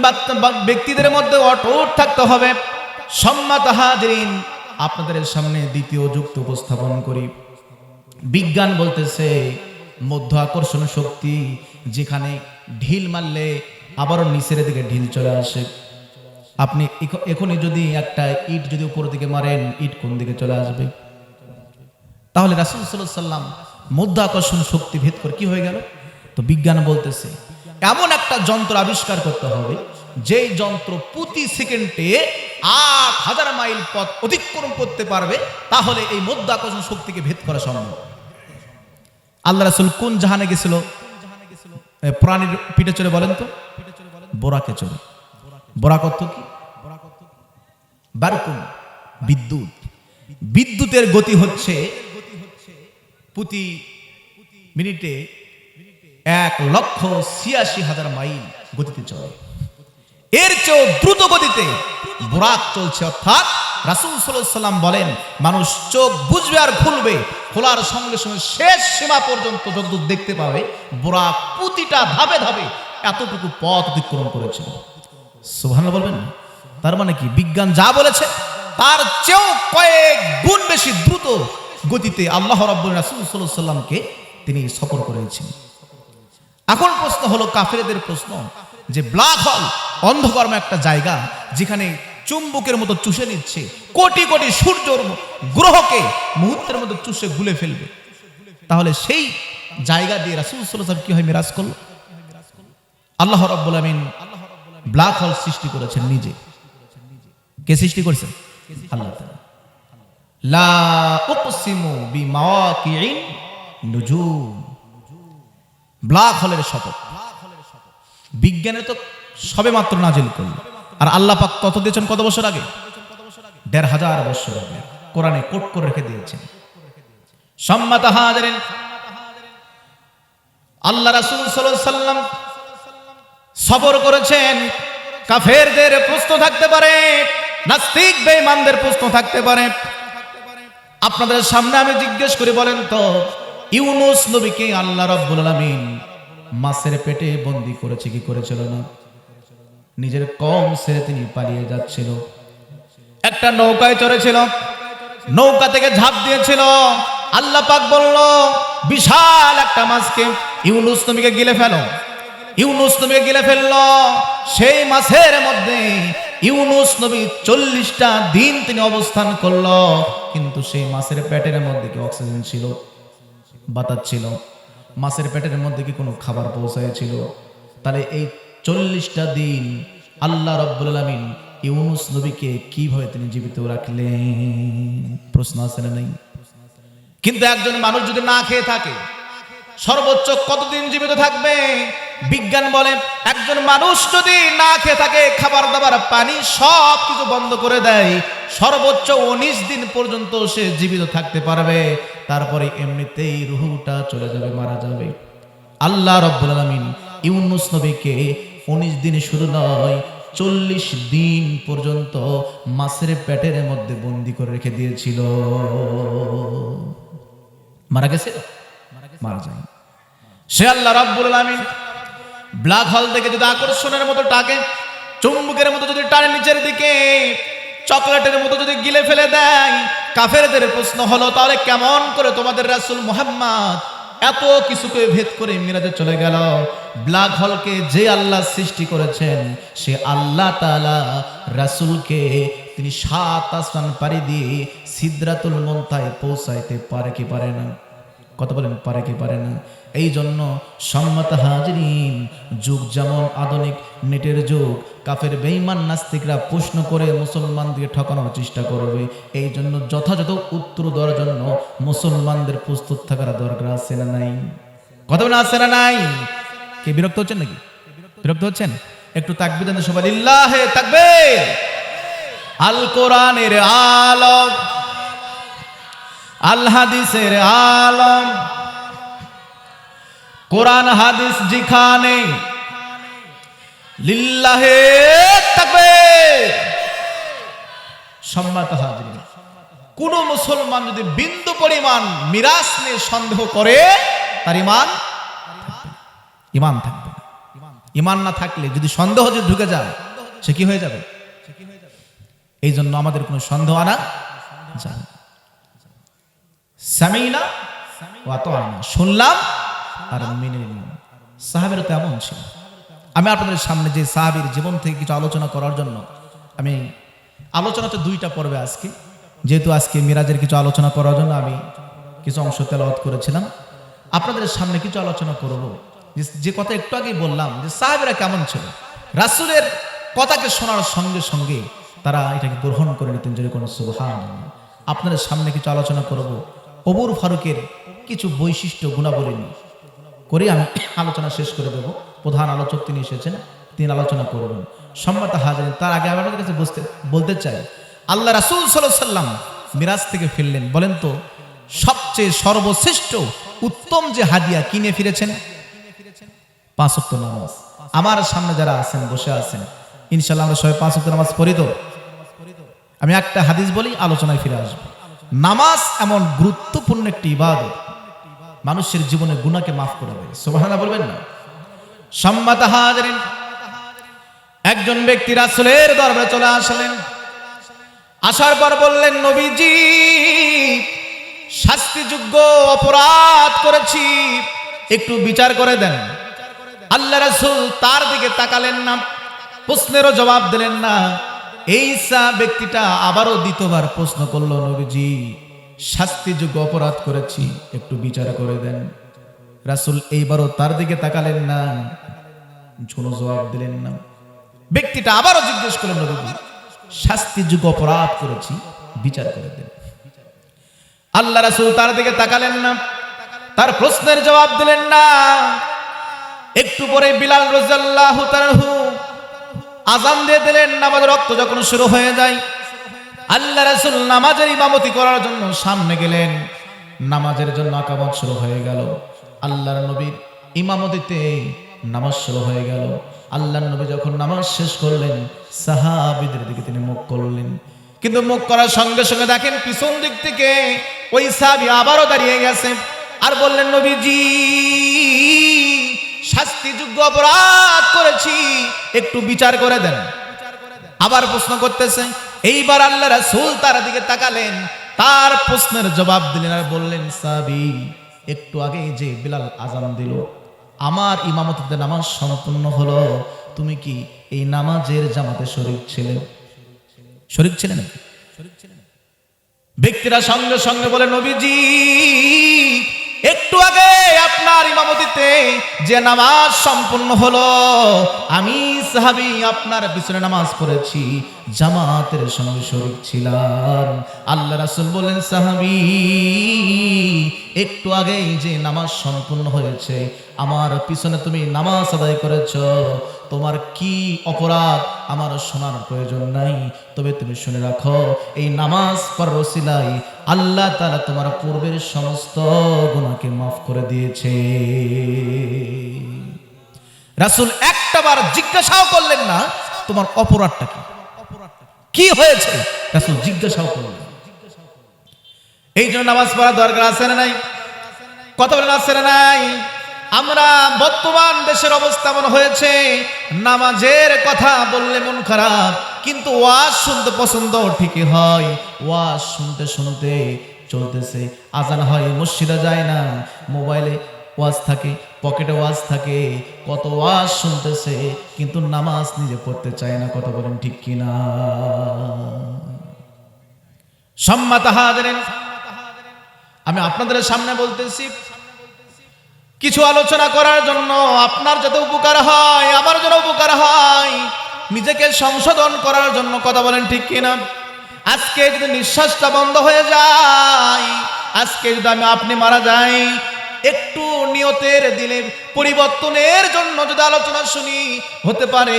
Speaker 1: ব্যক্তিদের মধ্যে অটুট থাকতে হবে। সম্মানিত হাজিরিন, আপনাদের সামনে দ্বিতীয় যুক্তি উপস্থাপন করি। বিজ্ঞান বলতেছে মধ্য আকর্ষণ শক্তি, যেখানে ঢিল মারলে আবারও নিচের দিকে ঢিল চলে আসে। আপনি এখনই যদি একটা ইট যদি উপর দিকে মারেন, ইট কোন দিকে চলে আসবে? তাহলে রাসূল সাল্লাল্লাহু আলাইহি ওয়াসাল্লাম মধ্য আকর্ষণ শক্তি ভেদ করে কি হয়ে গেল? তো বিজ্ঞান বলতেছে এমন একটা যন্ত্র আবিষ্কার করতে হবে, যেই যন্ত্র প্রতি সেকেন্ডে 8000 মাইল পথ অতিক্রম করতে পারবে, তাহলে এই মধ্য আকর্ষণ শক্তিকে ভেদ করা সম্ভব। আল্লাহ রাসূল কোন জাহানে গেছিল? প্রাণীর পিঠে চড়ে, বলেন তো? বোরাকে চড়ে। বোরাক অর্থ কি? বারকুন, বিদ্যুৎ। বিদ্যুতের গতি হচ্ছে প্রতি মিনিটে 1,86,000 মাইল গতিতে চলে। এর চেয়েও দ্রুত গতিতে বোরাক চলছে। অর্থাৎ রাসূল সাল্লাল্লাহু আলাইহি ওয়াসাল্লাম বলেন, মানুষ চোখ বুঝবে আর খুলবে, খোলার সঙ্গে সঙ্গে শেষ সীমা পর্যন্ত যতদূর দেখতে পাবে, বোরাক প্রতিটা ধাপে ধাপে এতটুকু পথ অতিক্রম করেছিল। সুবহানাল্লাহ বলবেন? তার মানে কি, বিজ্ঞান যা বলেছে তার চেয়েও কয়েক গুণ বেশি দ্রুত গতিতে আল্লাহ রাব্বুল রাসূল সাল্লাল্লাহু আলাইহি ওয়াসাল্লামকে তিনি সফর করেছেন। এখন প্রশ্ন হলো কাফেরদের প্রশ্ন, যে ব্ল্যাক হোল অন্ধকারময় একটা জায়গা, যেখানে চুম্বকের মতো চুষে নিচ্ছে, কোটি কোটি সূর্যর গ্রহকে মুহূর্তের মধ্যে চুষে গুলে ফেলবে, তাহলে সেই জায়গা দিয়ে রাসূল সাল্লাল্লাহু আলাইহি ওয়াসাল্লাম কি হয় মিরাজ করল? আল্লাহ রাব্বুল আমিন ব্ল্যাক হোল সৃষ্টি করেছেন নিজে। কে সৃষ্টি করেছেন? আল্লাহ তাআলা। লা উকসিমু বিমাওয়াকিন নুজুম, ব্ল্যাক হোলের শপথ। বিজ্ঞানে তো সবে মাত্র নাজিল করল, আর আল্লাহ পাক তত দিয়েছেন কত বছর আগে? ১৫০০ বছর আগে কোরআনে কোট করে রেখে দিয়েছেন। সম্মানিত হাজিরিন, আল্লাহ রাসূল সাল্লাল্লাহু আলাইহি ওয়াসাল্লাম সবর করেছেন। কাফেরদের প্রশ্ন থাকতে পারে, নাস্তিক বেঈমানদের প্রশ্ন থাকতে পারে। আপনাদের সামনে আমি জিজ্ঞেস করি, বলেন তো, ইউনূস নবীকে আল্লাহ রাব্বুল আলামিন মাছের পেটে বন্দী করেছে কি করেছিল না? নিজের কওম ছেড়ে তিনি পালিয়ে যাচ্ছিল, একটা নৌকায় চড়েছিল, নৌকা থেকে ঝাঁপ দিয়েছিল। আল্লাহ পাক বলল, বিশাল একটা মাছকে ইউনূস নবীকে গিলে ফেলো। ইউনূস নবীকে গিলে ফেলল। সেই মাছের মধ্যে ইউনূস নবী 40টা দিন তিনি অবস্থান করল, কিন্তু সেই মাছের পেটের মধ্যে কি অক্সিজেন ছিল? বাতাস ছিল? মাছের পেটের মধ্যে কি কোনো খাবার পৌঁছায়ছিল? তাহলে এই 40টা দিন আল্লাহ রাব্বুল আলামিন ইউনূস নবীকে কিভাবে তিনি জীবিত রাখলেন? প্রশ্ন আছে না নাই? কিন্তু একজন মানুষ যদি না খেয়ে থাকে, সর্বোচ্চ কতদিন জীবিত থাকবে? বিজ্ঞান বলে, একজন মানুষ যদি না খেয়ে থাকে, খাবার দাবার পানি সব কিছু বন্ধ করে দেয়, সর্বোচ্চ 19 দিন পর্যন্ত সে জীবিত থাকতে পারবে। তারপরে এমনিতেই রুহটা চলে যাবে, মারা যাবে। আল্লাহ রাব্বুল আলামিন ইউনূস নবীকে 19 দিন শুধু নয়, 40 দিন পর্যন্ত মাছের পেটের মধ্যে বন্দি করে রেখে দিয়েছিল। মারা গেছে? মারা যায়। সে আল্লাহ রাব্বুল আলামিন ব্ল্যাক হোল থেকে যদি আকর্ষণের মতো টাকে, চুম্বকের মতো যদি টানে নিচের দিকে, চকলেটের মতো যদি গিলে ফেলে দেয়, কাফেরদের প্রশ্ন হলো তাহলে কেমন করে তোমাদের রাসূল মুহাম্মদ এত কিছুকে ভেদ করে মিরাজে চলে গেল? ব্ল্যাক হোলকে যে আল্লাহ সৃষ্টি করেছেন সে আল্লাহ তাআলা রাসূলকে তিনি 7 আসমান পাড়ি দিয়ে সিদরাতুল মুনতাহায় পৌঁছাইতে পারে কি পারে না? কথা বলেন, পারে কি পারে না? এই জন্য সম্মানিত হাজিরিন, যুগ যেমন আধুনিক নেটের যুগ, কাফের বেঈমান নাস্তিকরা প্রশ্ন করে মুসলমানদের ঠকানোর চেষ্টা করবে। এই জন্য যথাযথ উত্তর দেওয়ার জন্য মুসলমানদের প্রস্তুত থাকার দরকার আছে না নাই? কথা বলেন, আছে না নাই? কে বিরক্ত হচ্ছেন নাকি? বিরক্ত হচ্ছেন? একটু তাকবীর দেন সবাই, লিল্লাহে তাকবীর। আল কোরআনের আলম, আল হাদিসের আলম, কোরআন হাদিস যেখানে, লিল্লাহে তাকবীর। সম্মানিত হাজিরিন, কোন মুসলমান যদি বিন্দু পরিমাণ মিরাজ নিয়ে সন্দেহ করে তার ঈমান থাকবে না। ঈমান না থাকলে যদি সন্দেহ যদি ঢুকে যায় সে কি হয়ে যাবে? এই জন্য আমাদের কোনো সন্দেহ আনা যায় না। সামিনা ওয়া আতা'না, শুনলাম আর মেনে নিলাম। সাহাবীরা তো এমন ছিল। আমি আপনাদের সামনে যে সাহাবীর জীবন থেকে কিছু আলোচনা করার জন্য আমি আলোচনা তো 2টা পর্বে আজকে, যেহেতু আজকে মিরাজের কিছু আলোচনা করার জন্য আমি কিছু অংশ তেলাওয়াত করেছিলাম, আপনাদের সামনে কিছু আলোচনা করব। যে কথা একটু আগেই বললাম যে সাহাবীরা কেমন ছিল, রাসূলের কথাকে শোনার সঙ্গে সঙ্গে তারা এটাকে গ্রহণ করে নিতেন। যদি কোনো সুবহানাল্লাহ। আপনাদের সামনে কিছু আলোচনা করব ওমর ফারুকের কিছু বৈশিষ্ট্য গুণাবলী নিয়ে করে আমি আলোচনা শেষ করে দেব। প্রধান আলোচক তিনি এসেছেন, তিনি আলোচনা করবেন। সম্মানিত হাজিরিন, তার আগে আমাদের কাছে বলতে চাই, আল্লাহ রাসূল সাল্লাল্লাহু আলাইহি ওয়াসাল্লাম মিরাজ থেকে ফিরলেন, বলেন তো সবচেয়ে সর্বশ্রেষ্ঠ উত্তম যে হাদিয়া কিনে ফিরেছেন? 5 ওয়াক্ত নামাজ। আমার সামনে যারা আছেন, বসে আছেন, ইনশাআল্লাহ আমরা সবাই 5 ওয়াক্ত নামাজ পড়ি তো? আমি একটা হাদিস বলি, আলোচনায় ফিরে আসবো। নামাজ এমন গুরুত্বপূর্ণ একটি ইবাদত, মানুষের জীবনে গুনাহকে মাফ করে দেয়। সুবহানাল্লাহ বলবেন না? সম্মানিত হাজিরিন, একজন ব্যক্তি রাসূলের দরবারে চলে আসলেন। আসার পর বললেন, নবীজি শাস্তিযোগ্য অপরাধ করেছি, একটু বিচার করে দেন। আল্লাহ রাসূল তার দিকে তাকালেন না, প্রশ্নেরও জবাব দিলেন না। এই ব্যক্তিটা আবারও দ্বিতীয়বার প্রশ্ন করলো, নবীজি শাস্তিযোগ্য অপরাধ করেছি, একটু বিচার করে দেন। রাসূল এইবারও তার দিকে তাকালেন না, কোনো জবাব দিলেন না। ব্যক্তিটা আবারও জিজ্ঞেস করলেন, নবীজি শাস্তিযোগ্য অপরাধ করেছি, বিচার করে দেন। আল্লাহ রাসূল তার দিকে তাকালেন না, তার প্রশ্নের জবাব দিলেন না। একটু পরে বিলাল রাদিয়াল্লাহু তাআলা আযান দিয়ে দিলেন। নামাজের রক্ত যখন শুরু হয়ে যায়, আল্লাহ রাসূল নামাজের ইমামতি করার জন্য সামনে গেলেন। নামাজের জন্য আকামত শুরু হয়ে গেল। আল্লাহর নবীর ইমামতিতে নামাজ শুরু হয়ে গেল। আল্লাহর নবী যখন নামাজ শেষ করলেন, সাহাবীদের দিকে তিনি মুখ করলেন, কিন্তু মুখ করার সঙ্গে সঙ্গে দেখেন পিছন দিক থেকে ওই সাহাবী আবারও দাঁড়িয়ে গেছে আর বললেন, নবীজি শাস্তিযোগ্য অপরাধ করেছি, একটু বিচার করে দেন। আবার প্রশ্ন করতেছে। এইবার আল্লাহ রাসূল তার দিকে তাকালেন, তার প্রশ্নের জবাব দিলেন আর বললেন, সাহাবী একটু আগে যে বিলাল আযান দিল, আমার ইমামতিতে নামাজ সম্পূর্ণ হলো, তুমি কি এই নামাজের জামাতে শরীক ছিলে? শরীক ছিলেন? ব্যক্তিরা সঙ্গে সঙ্গে বলে, নবীজি একটু আগে আপনার ইমামতিতে যে নামাজ সম্পূর্ণ হলো, আমি সাহাবী আপনার পিছনে নামাজ পড়েছি, জামাতের সঙ্গে শরীক ছিলাম। আল্লাহ রাসূল বলেন, সাহাবী একটু আগেই যে নামাজ সম্পূর্ণ হয়েছে, আমার পিছনে তুমি নামাজ আদায় করেছো, তোমার কি অপরাধ আমার শোনার প্রয়োজন নাই, তবে তুমি শুনে রাখো, এই নামাজ পড়ার ওসিলায় আল্লাহ তাআলা তোমার পূর্বের সমস্ত গুনাহকে মাফ করে দিয়েছে। রাসূল একটাবার জিজ্ঞাসাও করলেন না, তোমার অপরাধটা কি, কি হয়েছে? রাসূল জিজ্ঞাসাও করলেন। এই জন্য নামাজ পড়া দরকার আছে না নাই? কথা বলেন আছে না নাই? আমরা বর্তমান দেশের অবস্থা এমন হয়েছে, নামাজের কথা বললে মন খারাপ, কিন্তু ওয়াজ শুনতে পছন্দ ঠিকই হয়। ওয়াজ শুনতে শুনতে চলতেছে, আজান হয় মসজিদে যায় না, মোবাইলে ওয়াজ থাকে, পকেটে ওয়াজ থাকে, কত ওয়াজ শুনতেছে, কিন্তু নামাজ নিজে পড়তে চায় না। কথা বলেন ঠিক কিনা? সম্মানিত হাজিরিন, আমি আপনাদের সামনে বলতেছি, কিছু আলোচনা করার জন্য আপনার যাতে উপকার হয়, আমার জন্য উপকার হয়, নিজেকে সংশোধন করার জন্য। কথা বলেন ঠিক কিনা? আজকে যদি নিঃশ্বাসটা বন্ধ হয়ে যায়, আজকে যদি আপনি মারা যাই, একটু নিয়তের দিলে পরিবর্তনের জন্য যদি আলোচনা শুনি, হতে পারে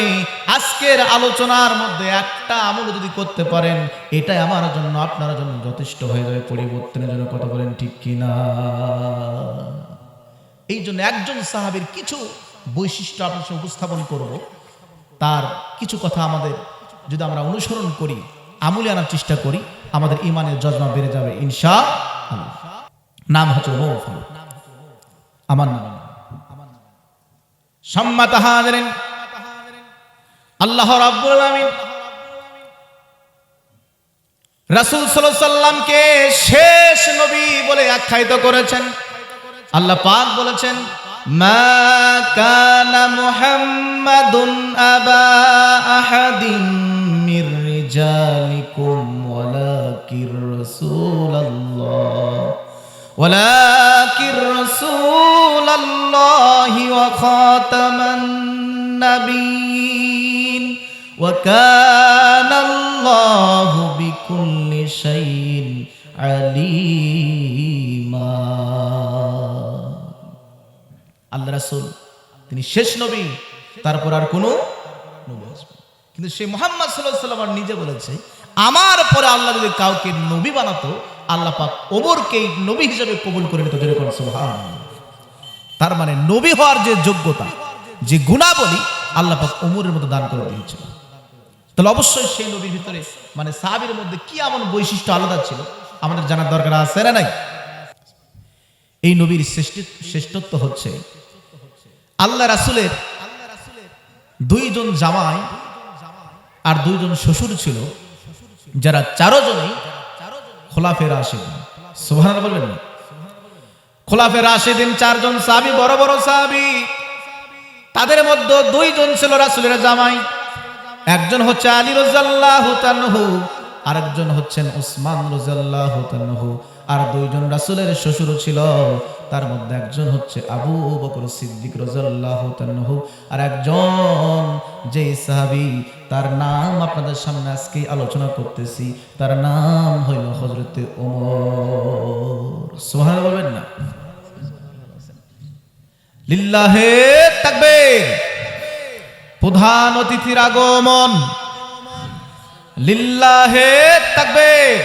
Speaker 1: আজকের আলোচনার মধ্যে একটা আমল যদি করতে পারেন, এটাই আমার জন্য আপনার জন্য যথেষ্ট হয়ে যাবে পরিবর্তনের জন্য। কথা বলেন ঠিক কিনা? এই জন্য একজন সাহাবীর কিছু বৈশিষ্ট্য আপনার সামনে উপস্থাপন করব। তার কিছু কথা আমাদের যদি আমরা অনুসরণ করি, আমলে আনার চেষ্টা করি, আমাদের ইমানের জজমা বেড়ে যাবে ইনশাআল্লাহ। নাম হচ্ছে ওমর ফারুক, আমার নাম। সম্মানিত হাজিরিন, আল্লাহ রাব্বুল আলামিন রাসূল সাল্লাল্লাহু আলাইহি সাল্লামকে শেষ নবী বলে আখ্যায়িত করেছেন। আল্লাহ পাক বলেছেন, মা কানা মুহাম্মাদুন আবা আহাদিম মির রিজালিকুম ওয়ালাকির রাসূলুল্লাহি ওয়া খাতামান নাবিয়্যিন ওয়া কানাল্লাহু বিকুল্লি শাইইন আলীমা। আল্লাহ রাসূল তিনি শেষ নবী, তারপর আর কোনো নবী আসবে না। কিন্তু সে মুহাম্মদ সাল্লাল্লাহু আলাইহি ওয়াসাল্লাম নিজে বলেছে, আমার পরে আল্লাহ যদি কাউকে নবী বানাতো, আল্লাহ পাক ওমরকে নবী হিসেবে কবুল করে নিত। জোরে বলেন সুবহানাল্লাহ। তার মানে নবী হওয়ার যে যোগ্যতা, যে গুণাবলী আল্লাহ পাক ওমরের মতো দান করে দিয়েছিল। তাহলে অবশ্যই সেই নবীর ভিতরে মানে সাহাবীর মধ্যে কি এমন বৈশিষ্ট্য আলাদা ছিল আমাদের জানার দরকার আছে না নাই? এই নবীর শ্রেষ্ঠত্ব হচ্ছে আল্লাহ রাসূলের দুইজন জামাই আর দুইজন শ্বশুর ছিল, যারা চারজনেই খোলাফে রাশিদিন। সুবহানাল্লাহ বলবেন না? খোলাফে রাশিদিন চারজন সাহাবী, বড় বড় সাহাবী। তাদের মধ্যে দুইজন ছিল রাসূলের জামাই। একজন হচ্ছে আলী রাদিয়াল্লাহু তাআলা, আরেকজন হচ্ছেন উসমান রাদিয়াল্লাহু তাআলা, আর দুইজন রাসূলের শ্বশুর ছিল। তার মধ্যে একজন হচ্ছে আবু বকর সিদ্দিক রাদিয়াল্লাহু তাআলা, আর একজন যে সাহাবী, তার নাম আপনাদের সামনে আজকে আলোচনা করতেছি, তার নাম হইল হযরত ওমর। সুবহানাল্লাহ বলবেন না? লিল্লাহে তাকবীর। প্রধান অতিথির আগমন, লিল্লাহে তাকবীর।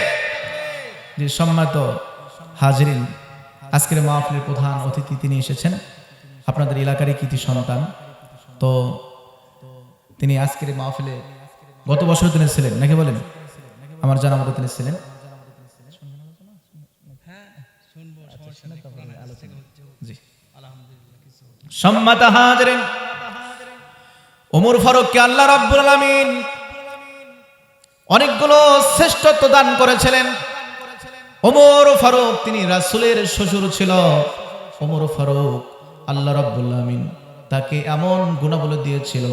Speaker 1: যে সম্মানিত হাজিরিন, আজকের মাহফিলের প্রধান অতিথি তিনি এসেছেন, আপনাদের এলাকারই কৃতি সন্তান। তো তিনি আজকের মাহফিলে গত বছর তিনি ছিলেন নাকি বলেন? আমার জানা মতো তিনি ছিলেন। সম্মানিত হাজিরিন, ওমর ফারুককে আল্লাহ রাব্বুল আলামিন অনেকগুলো শ্রেষ্ঠত্ব দান করেছিলেন। ওমর ফারুক তিনি রাসূলের শ্বশুর ছিল। ওমর ফারুক আল্লাহ রাব্বুল আলামিন তাকে এমন গুণাবলী দিয়েছিল,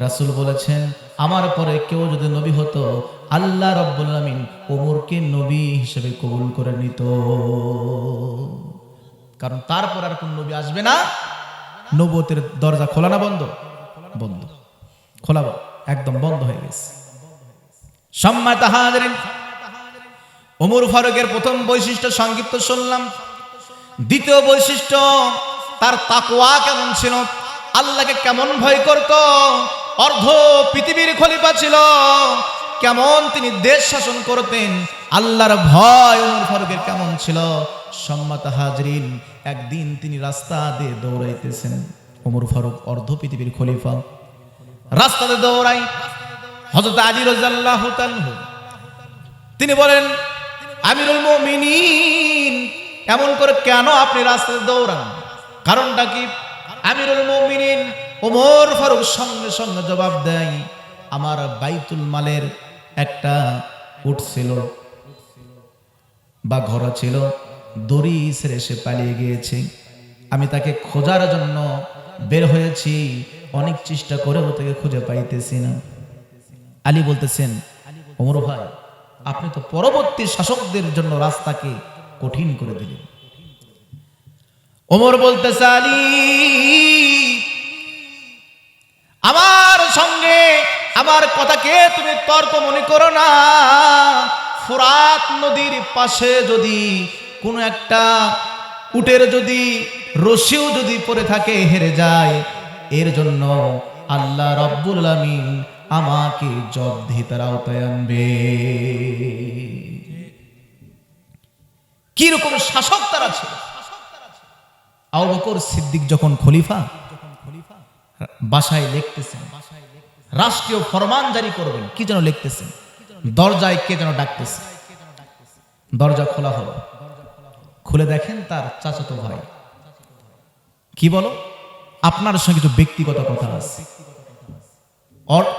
Speaker 1: রাসূল বলেছেন, আমার পরে কেউ যদি নবী হতো, আল্লাহ রাব্বুল আলামিন ওমরকে নবী হিসেবে কবুল করে নিত। কারণ তারপর আর কোন নবী আসবে না। নবুয়তের দরজা খোলা না বন্ধ? বন্ধ। খোলা একদম বন্ধ হয়ে গেছে। সম্মানিত হাজিরিন, ওমর ফারুকের প্রথম বৈশিষ্ট্য সংক্ষিপ্ত শুনলাম। দ্বিতীয় বৈশিষ্ট্য, তার তাকওয়া কেমন ছিল, আল্লাহকে কেমন ভয় করত, অর্ধ পৃথিবীর খলিফা ছিল, কেমন তিনি দেশ শাসন করতেন, আল্লাহর ভয় ওমর ফারুকের কেমন ছিল। সম্মানিত হাজিরিন, একদিন তিনি রাস্তা দিয়ে দৌড়াইতেছেন। ওমর ফারুক অর্ধ পৃথিবীর খলিফা, রাস্তাতে দৌড়াই, হযরত আলী রাদিয়াল্লাহু তাআলা তিনি বলেন, আমিরুল মুমিনিন, এমন করে কেন আপনি রাস্তায় দৌড়ান? কারণটা কি? আমিরুল মুমিনিন ওমর ফারুক সঙ্গে সঙ্গে জবাব দেয়, আমার বাইতুল মালের একটা উট ছিল বা ঘোড়া ছিল, দড়ি ছেড়ে সে পালিয়ে গিয়েছে। আমি তাকে খোঁজার জন্য বের হয়েছি, অনেক চেষ্টা করেও তাকে খুঁজে পাইতেছি না। আলী বলতেছেন, ওমর ভাই, আপনি তো পরবর্তী শাসকদের জন্য রাস্তাকে কঠিন করে দিলেন। ওমর বলতেছে, আলী, আমার সঙ্গে আমার কথাকে তুমি তর্ক মনে করো না। ফুরাত নদীর পাশে যদি কোনো একটা উটের যদি রশিও যদি পড়ে থাকে, হেরে যায়, এর জন্য আল্লাহ রাব্বুল আলামিন আমাকে জবাবদিহিতার আওতায় আনবে। কি রকম শাসক তারা ছিল! আবু বকর সিদ্দিক যখন খলিফা, বাসায় লিখতেছেন, রাষ্ট্রীয় ফরমান জারি করবেন, কি যেন লিখতেছেন, দরজায় কে যেন ডাকতেছে। দরজা খোলা হলো, খুলে দেখেন তার চাচাতো ভাই। কি বলো? আপনার সঙ্গে কিছু ব্যক্তিগত কথা আছে।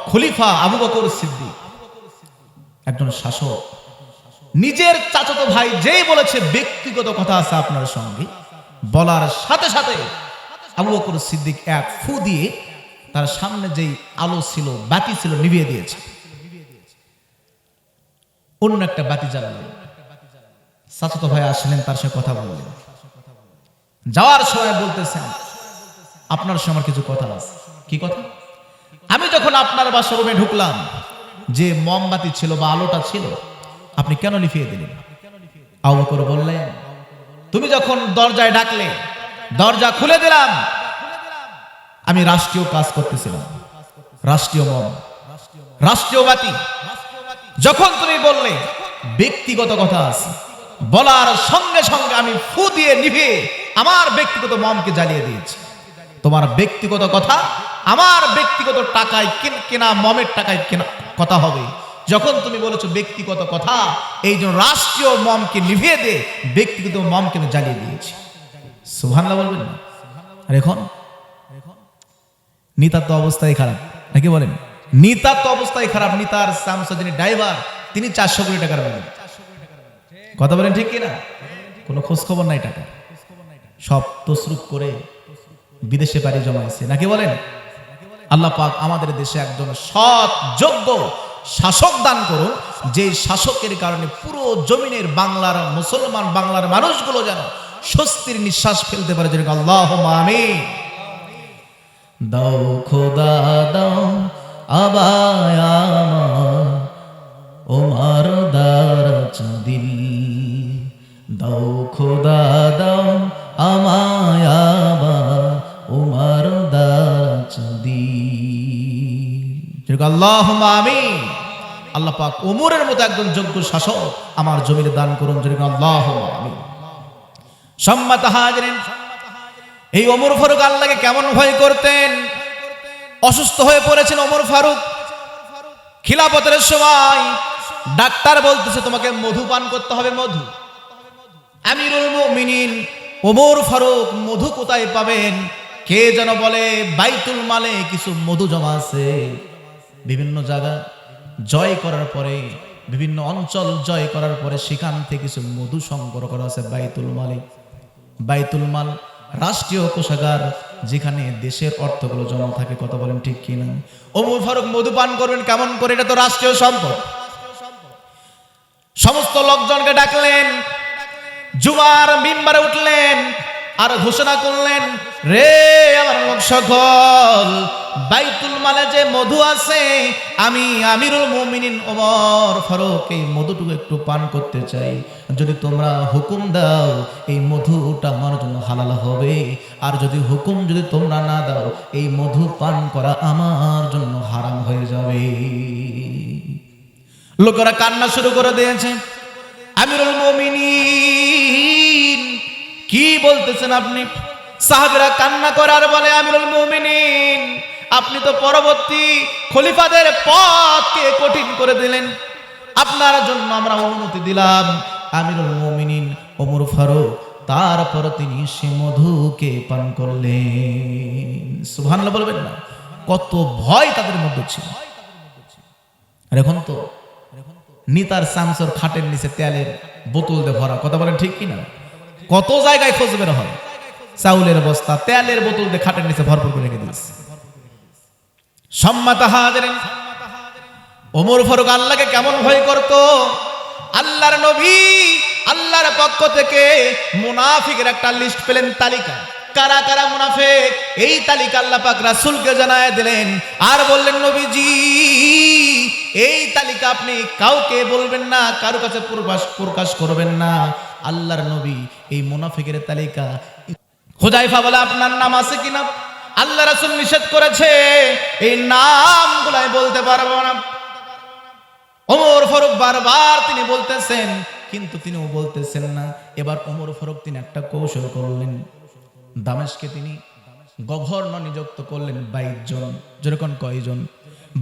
Speaker 1: খলিফা আবু বকর সিদ্দিক একজন শাসক, নিজের চাচাতো ভাই যেই বলেছে ব্যক্তিগত কথা আছে আপনার সঙ্গে, বলার সাথে সাথে আবু বকর সিদ্দিক এক ফু দিয়ে তার সামনে যেই আলো ছিল, বাতি ছিল, নিভিয়ে দিয়েছে। অন্য একটা বাতি জ্বালালেন। চাচাতো ভাই আসলেন, তার সাথে কথা বললেন। যাওয়ার সময় বলতেছেন, আপনার সঙ্গে আমার কিছু কথা আছে। কি কথা? আমি যখন আপনার বাসার রুমে ঢুকলাম, যে মোমবাতি ছিল বা আলোটা ছিল, আপনি কেন নিভিয়ে দিলেন? আবু বকর বললেন, তুমি যখন দরজায় ডাকলে, দরজা খুলে দিলাম, আমি রাষ্ট্রীয় কাজ করতেছিলাম, রাষ্ট্রীয় মম, রাষ্ট্রীয় বাতি। যখন তুমি বললে ব্যক্তিগত কথা আছে, বলার সঙ্গে সঙ্গে আমি ফু দিয়ে নিভিয়ে আমার ব্যক্তিগত মমকে জ্বালিয়ে দিয়েছি। তোমার ব্যক্তিগত কথা আমার ব্যক্তিগত টাকায় কেনা মমের টাকায় কেনা কথা হবে। যখন তুমি বলেছো ব্যক্তিগত কথা, এই জন্য রাষ্ট্রীয় মমকে নিভিয়ে দিয়ে ব্যক্তিগত মমকে আমি জ্বালিয়ে দিয়েছি। সুবহানাল্লাহ বলবেন না? আর এখন নিতার তো অবস্থাই খারাপ, নাকি বলেন? নিতার তো অবস্থাই খারাপ। নিতার সামসা যিনি ড্রাইভার, তিনি 400 কোটি টাকার মালিক। কথা বলেন ঠিক কিনা? কোনো খোঁজ খবর নাই, টাকা সব তসরুপ করে বিদেশে পাড়ি জমাইছে, নাকি বলেন? আল্লাহ পাক আমাদের দেশে একজন সৎ যোগ্য শাসক দান করুন, যে শাসকের কারণে পুরো জমিনের বাংলার মুসলমান, বাংলার মানুষগুলো যেন স্বস্তির নিঃশ্বাস ফেলতে পারে। যেন আল্লাহুম্মা আমিন। দাও খোদা দাও আবায় আমার, ওমার দারাজ দিল, দাও খোদা দাও আমায় আবার, ওমার দারাজ দিল। আল্লাহুম্মা আমিন। আল্লাহ পাক ওমরের মতো একজন যোগ্য শাসক আমার জমিনে দান করুন। আল্লাহুম্মা আমিন। সম্মানিত হাজিরিন, এই ওমর ফারুক আল্লাহকে কেমন ভয় করতেন! অসুস্থ হয়ে পড়েছেন ওমর ফারুক খিলাফতের সময়। ডাক্তার বলতেছে তোমাকে মধু পান করতে হবে, মধু। আমিরুল মুমিনিন ওমর ফারুক মধু কোথায় পাবেন? কে যেন বলে বাইতুল মালে কিছু মধু জমা আছে। বিভিন্ন জায়গা জয় করার পরে, বিভিন্ন অঞ্চল জয় করার পরে সেখান থেকে কিছু মধু সংগ্রহ করা আছে বাইতুল মালে। বাইতুল মাল রাষ্ট্রীয় কোষাগার, যেখানে দেশের অর্থগুলো জমা থাকে। কথা বলেন ঠিক কিনা? ওমর ফারুক মধু পান করবেন কেমন করে? এটা তো রাষ্ট্রীয় সম্পদ। সমস্ত লোকজনকে ডাকলেন, জুমার মিম্বারে উঠলেন আর ঘোষণা করলেন, রে আমার লোক সকল, বাইতুল মালে যে মধু আছে, আমি আমিরুল মুমিনিন ওমর ফারুক এই মধুটুকু একটু পান করতে চাই। যদি তোমরা হুকুম দাও এই মধুটা আমার জন্য হালাল হবে, আর যদি হুকুম যদি তোমরা না দাও এই মধু পান করা আমার জন্য হারাম হয়ে যাবে। লোকেরা কান্না শুরু করে দিয়েছে। আমিরুল মুমিনিন কি বলতেছেন আপনি? সাহাবীরা কান্না করে আর বলে, আমিরুল মুমিনিন আপনি তো পরবর্তী খলিফাদের পথকে কঠিন করে দিলেন, আপনার জন্য আমরা অনুমতি দিলাম। আমিরুল মুমিনিন ওমর ফারুক তারপর তিনি সে মধুকে পান করলেন। সুবহানাল্লাহ বলবেন না? কত ভয় তাদের মধ্যে ছিল। আর এখন তো নিতার চামচর খাটের নিচে তেলের বোতল দিয়ে ভরা, কথা বলেন ঠিক কিনা? কত জায়গায় খোঁজ বের হয়, চাউলের বস্তা তেলের বোতল দিয়ে খাটের নিচে ভরপুর করে রেখে দিয়েছে। সম্মাত হাজিরিন, ওমর ফারুক আল্লাহকে কেমন ভয় করত। আল্লাহর নবী আল্লাহর পক্ষ থেকে মুনাফিকের একটা লিস্ট পেলেন, তালিকা, কারা কারা মুনাফিক, এই তালিকা আল্লাহ পাক রাসূলকে জানায় দিলেন। আর বললেন, নবীজি এই তালিকা আপনি কাউকে বলবেন না, কারো কাছে প্রকাশ করবেন না। আল্লাহর নবী এই মুনাফিকের তালিকা, হুযায়ফা বলে আপনার নাম আছে কিনা? আল্লাহ রাসূল নিষেধ করেছে, এই নামগুলাই বলতে পারবো না। ওমর ফারুক বারবার তিনি বলতেছেন, কিন্তু তিনিও বলতেছেন না। এবার ওমর ফারুক তিনি একটা কৌশল করলেন, দামেস্কে তিনি গভর্নর নিযুক্ত করলেন 22 জন, যেরকম কয়জন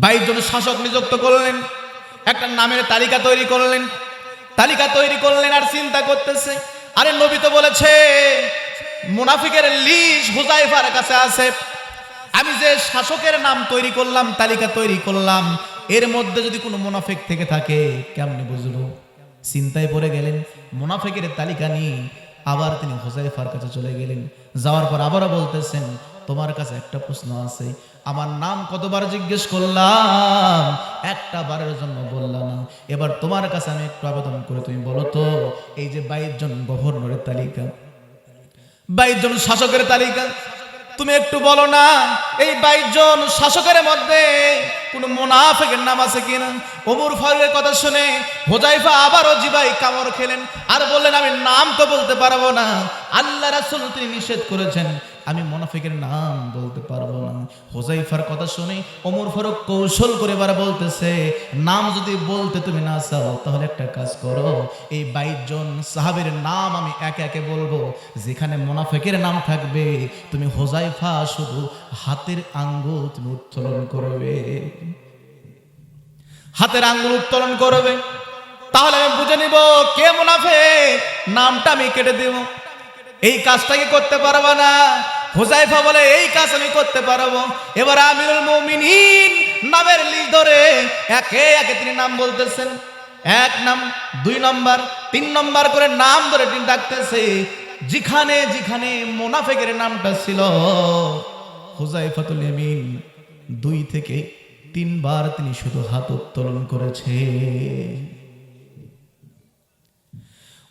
Speaker 1: 22 জন শাসক নিযুক্ত করলেন। একটা নামের তালিকা তৈরি করলেন, আর চিন্তা করতেছে, আরে নবী তো বলেছে মুনাফিকের লিস্ট হুযায়ফার কাছে আছে, আমি যে শাসকের নাম তৈরি করলাম, তালিকা তৈরি করলাম, এর মধ্যে যদি কোনো মুনাফিক থেকে থাকে কেমনে বুঝবো? চিন্তায় পড়ে গেলেন। মুনাফিকের তালিকা নিয়ে আবার তিনি হুযায়ফার কাছে চলে গেলেন। যাওয়ার পর আবারও বলতেছেন, তোমার কাছে একটা প্রশ্ন আছে, আমার নাম কতবার জিজ্ঞেস করলাম, একটা বারের জন্য বললাম না। এবার তোমার কাছে আমি একটু আবেদন করে তুমি বলো তো, এই যে 22 জন গভর্নরের তালিকা, 22 জন শাসকের তালিকা, তুমি একটু বলো না, এই 22 জন শাসকের মধ্যে কোন মুনাফিকের নাম আছে কিনা? ওমর ফারুকের কথা শুনে হুযায়ফা আবারও জিবায় কামড় খেলেন, আর বললেন, আমি নাম তো বলতে পারবো না, আল্লাহ রাসূল তিনি নিষেধ করেছেন, আমি মুনাফিকের নাম বলতে পারবো না। হুযায়ফার কথা শুনে ওমর ফারুক কৌশল করে এবার বলতেছে, নাম যদি বলতে তুমি না চাও, তাহলে একটা কাজ করো, এই 22 জন সাহাবীর নাম আমি একে একে বলবো, যেখানে মুনাফিকের নাম থাকবে তুমি হুযায়ফা শুধু হাতের আঙ্গুল তুমি উত্তোলন করবে, হাতের আঙ্গুল উত্তোলন করবে, তাহলে আমি বুঝে নিব কে মুনাফিক, নামটা আমি কেটে দেব। এই কাজটা কি করতে পারবা না? হুযায়ফা বলে, এই কাজ আমি করতে পারবো। এবার আমিরুল মুমিনিন নামের লিস্ট ধরে একে একে তিনি নাম বলতেছেন, 1 নাম 2 নম্বর 3 নম্বর করে নাম ধরে তিনি ডাকতেছে। যেখানে যেখানে মুনাফিকের নামটা ছিল, হুযায়ফাতুল ইয়ামিন 2 থেকে 3 বার তিনি শুধু হাত উত্তোলন করেছে।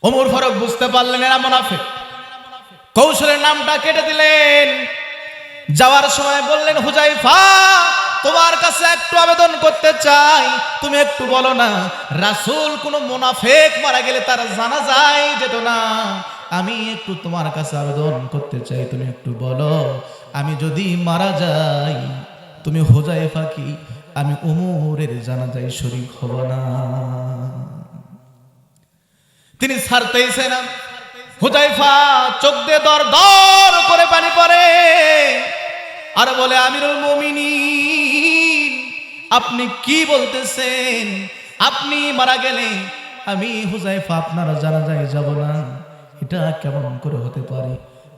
Speaker 1: ওমর ফারুক বুঝতে পারলেন এরা মুনাফিক, কৌশলের নামটা কেটে দিলেন। যাওয়ার সময় বললেন, হুযায়ফা তোমার কাছে একটু আবেদন করতে চাই, তুমি একটু বলো না, রাসূল কোন মুনাফিক মারা গেলে তার জানাজায় যেত না, আমি একটু তোমার কাছে আবেদন করতে চাই, তুমি একটু বলো, আমি যদি মারা যাই, তুমি হুযায়ফা কি আমি ওমরের জানাজায় শরীক হব না? তিনি ছাড়তেইছে না। হুযায়ফা চোখ দিয়ে দর দর করে পানি পড়ে, আর বলে, আমিরুল মুমিনিন আপনি কি বলতেছেন? আপনি মারা গেলে আমি হুযায়ফা আপনার জানাজায় যাব না, এটা কেমন করে হতে পারে?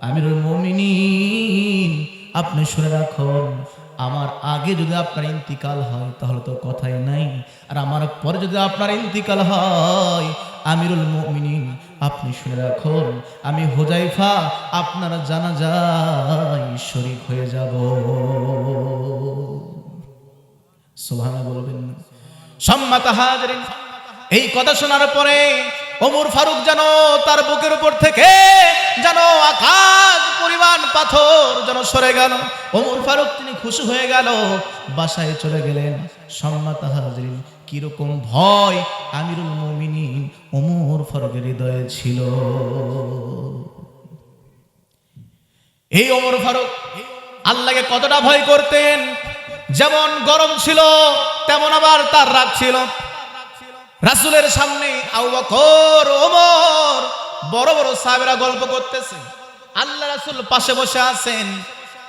Speaker 1: আমিরুল মুমিনিন আপনি শুনে রাখুন, আমার আগে যদি আপনার ইন্তিকাল হয় তাহলে তো কথাই নাই, আর আমার পরে যদি আপনার ইন্তিকাল হয়, আমিরুল মুমিনিন আপনি শুনে রাখুন, আমি হুযায়ফা আপনার জানাজায় শরীক হয়ে যাব। সুবহানাল্লাহ বলবেন না? সম্মানিত হাজিরিন, এই কথা শোনার পরে ওমর ফারুক যেন তার বুকের উপর থেকে যেন আকাশ পরিমাণ পাথর যেন সরে গেল। ওমর ফারুক তিনি খুশি হয়ে গেল, বাসায় চলে গেলেন। সম্মানিত হাজিরিন, কিরকম ভয় আমিরুল মুমিনিন ওমর ফারুকের হৃদয়ে ছিল। এই ওমর ফারুক আল্লাহকে কতটা ভয় করতেন, যেমন গরম ছিল তেমন আবার তার রাগ ছিল। রাসূলের সামনে আবু বকর, ওমর, বড় বড় সাহাবীরা গল্প করতেছে, আল্লাহ রাসূল পাশে বসে আছেন,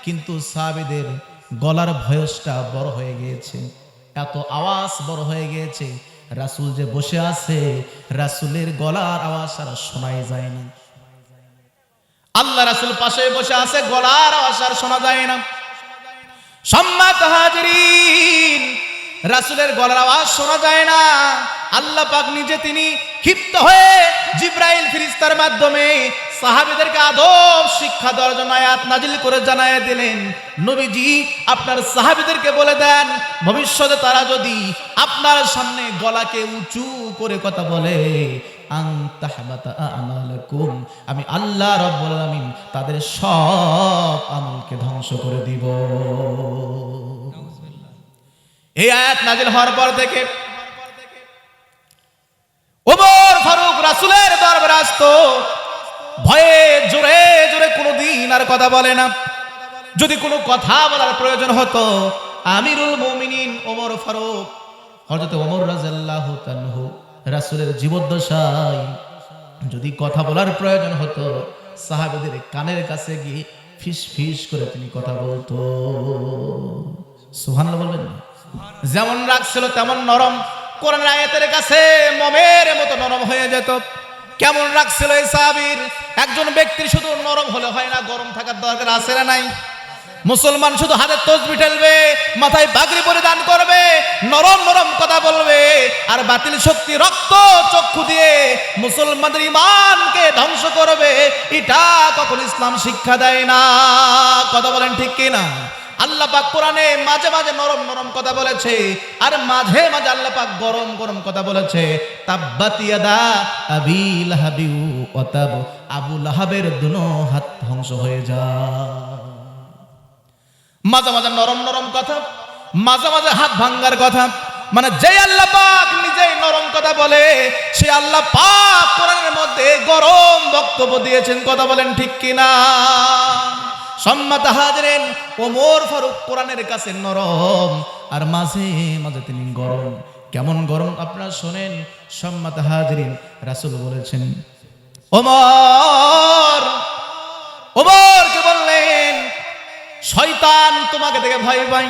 Speaker 1: কিন্তু সাহাবীদের গলার ভয়েসটা বড় হয়ে গিয়েছে, এত আওয়াজ বড় হয়ে গিয়েছে, রাসূল যে বসে আছে রাসূলের গলার আওয়াজ আর শোনাই যায় না। আল্লাহ রাসূল পাশে বসে আছে, গলার আওয়াজ আর শোনা যায় না। সম্মানিত হাজিরিন, রাসূলের গলার আওয়াজ শোনা যায় না। আল্লাহ পাক নিজে তিনি ক্ষিপ্ত হয়ে জিবরাইল ফেরেশতার মাধ্যমে সাহাবীদেরকে আদব শিক্ষা দেওয়ার জন্য আয়াত নাজিল করে জানায় দিলেন, নবীজি আপনার সাহাবীদেরকে বলে দেন ভবিষ্যতে তারা যদি আপনার সামনে গলাকে উঁচু করে কথা বলে আনতাহবাতা আমালাকুম, আমি আল্লাহ রাব্বুল আলামিন তাদের সব আমলকে ধ্বংস করে দিব। এই আয়াত নাজিল হওয়ার পর থেকে ওমর ফারুক রাসূলের দরবারে আসতো, ভয়ে জোরে জোরে কোনোদিন আর কথা বলে না। যদি কোনো কথা বলার প্রয়োজন হতো আমিরুল মুমিনিন ওমর ফারুক হযরত ওমর রাদিয়াল্লাহু তাআলা রাসূলের জীবদ্দশায় যদি কথা বলার প্রয়োজন হতো সাহাবীদের কানের কাছে গিয়ে ফিস ফিস করে তিনি কথা বলতো। সুবহানাল্লাহ বলবেন না? যেমন রাখছিল তেমন নরম, কোরআন আয়াতের কাছে মোমের মতো নরম হয়ে যেত। কেমন রাখছিল এই সাহাবীর? একজন ব্যক্তির শুধু নরম হলে হয় না, গরম থাকার দরকার আছে না নাই? মুসলমান শুধু হাতে তসবিহ ঠেলবে, মাথায় পাগড়ি পরিধান করবে, নরম নরম কথা বলবে, আর বাতিল শক্তি রক্ত চক্ষু দিয়ে মুসলমানদের ঈমানকে ধ্বংস করবে, এটা কখন ইসলাম শিক্ষা দেয় না। কথা বলেন ঠিক কি না? আল্লাহ পাক কোরআনে মাঝে মাঝে নরম নরম কথা বলেছে, আর মাঝে মাঝে আল্লাহ পাক গরম গরম কথা বলেছে। তাব্বাত ইয়াদা আবি লাহাবি ওয়া তাব, আবু লাহাবের দুনো হাত ধ্বংস হয়ে যায়। মাঝে মাঝে নরম নরম কথা, মাঝে মাঝে হাত ভাঙ্গার কথা। মানে যে আল্লাহ পাক নিজেই নরম কথা বলে, সে আল্লাহ পাক কোরআনের মধ্যে গরম বক্তব্য দিয়েছেন। কথা বলেন ঠিক কিনা? সম্মানিত হাজিরিন, ওমর ফারুক কোরআনের কাছে নরম, আর মাঝে মাঝে তিনি গরম। কেমন গরম আপনারা শোনেন। সম্মানিত হাজিরিন, রাসূল বলেছেন ওমরকে বললেন শয়তান তোমাকে দেখে ভয় পায়।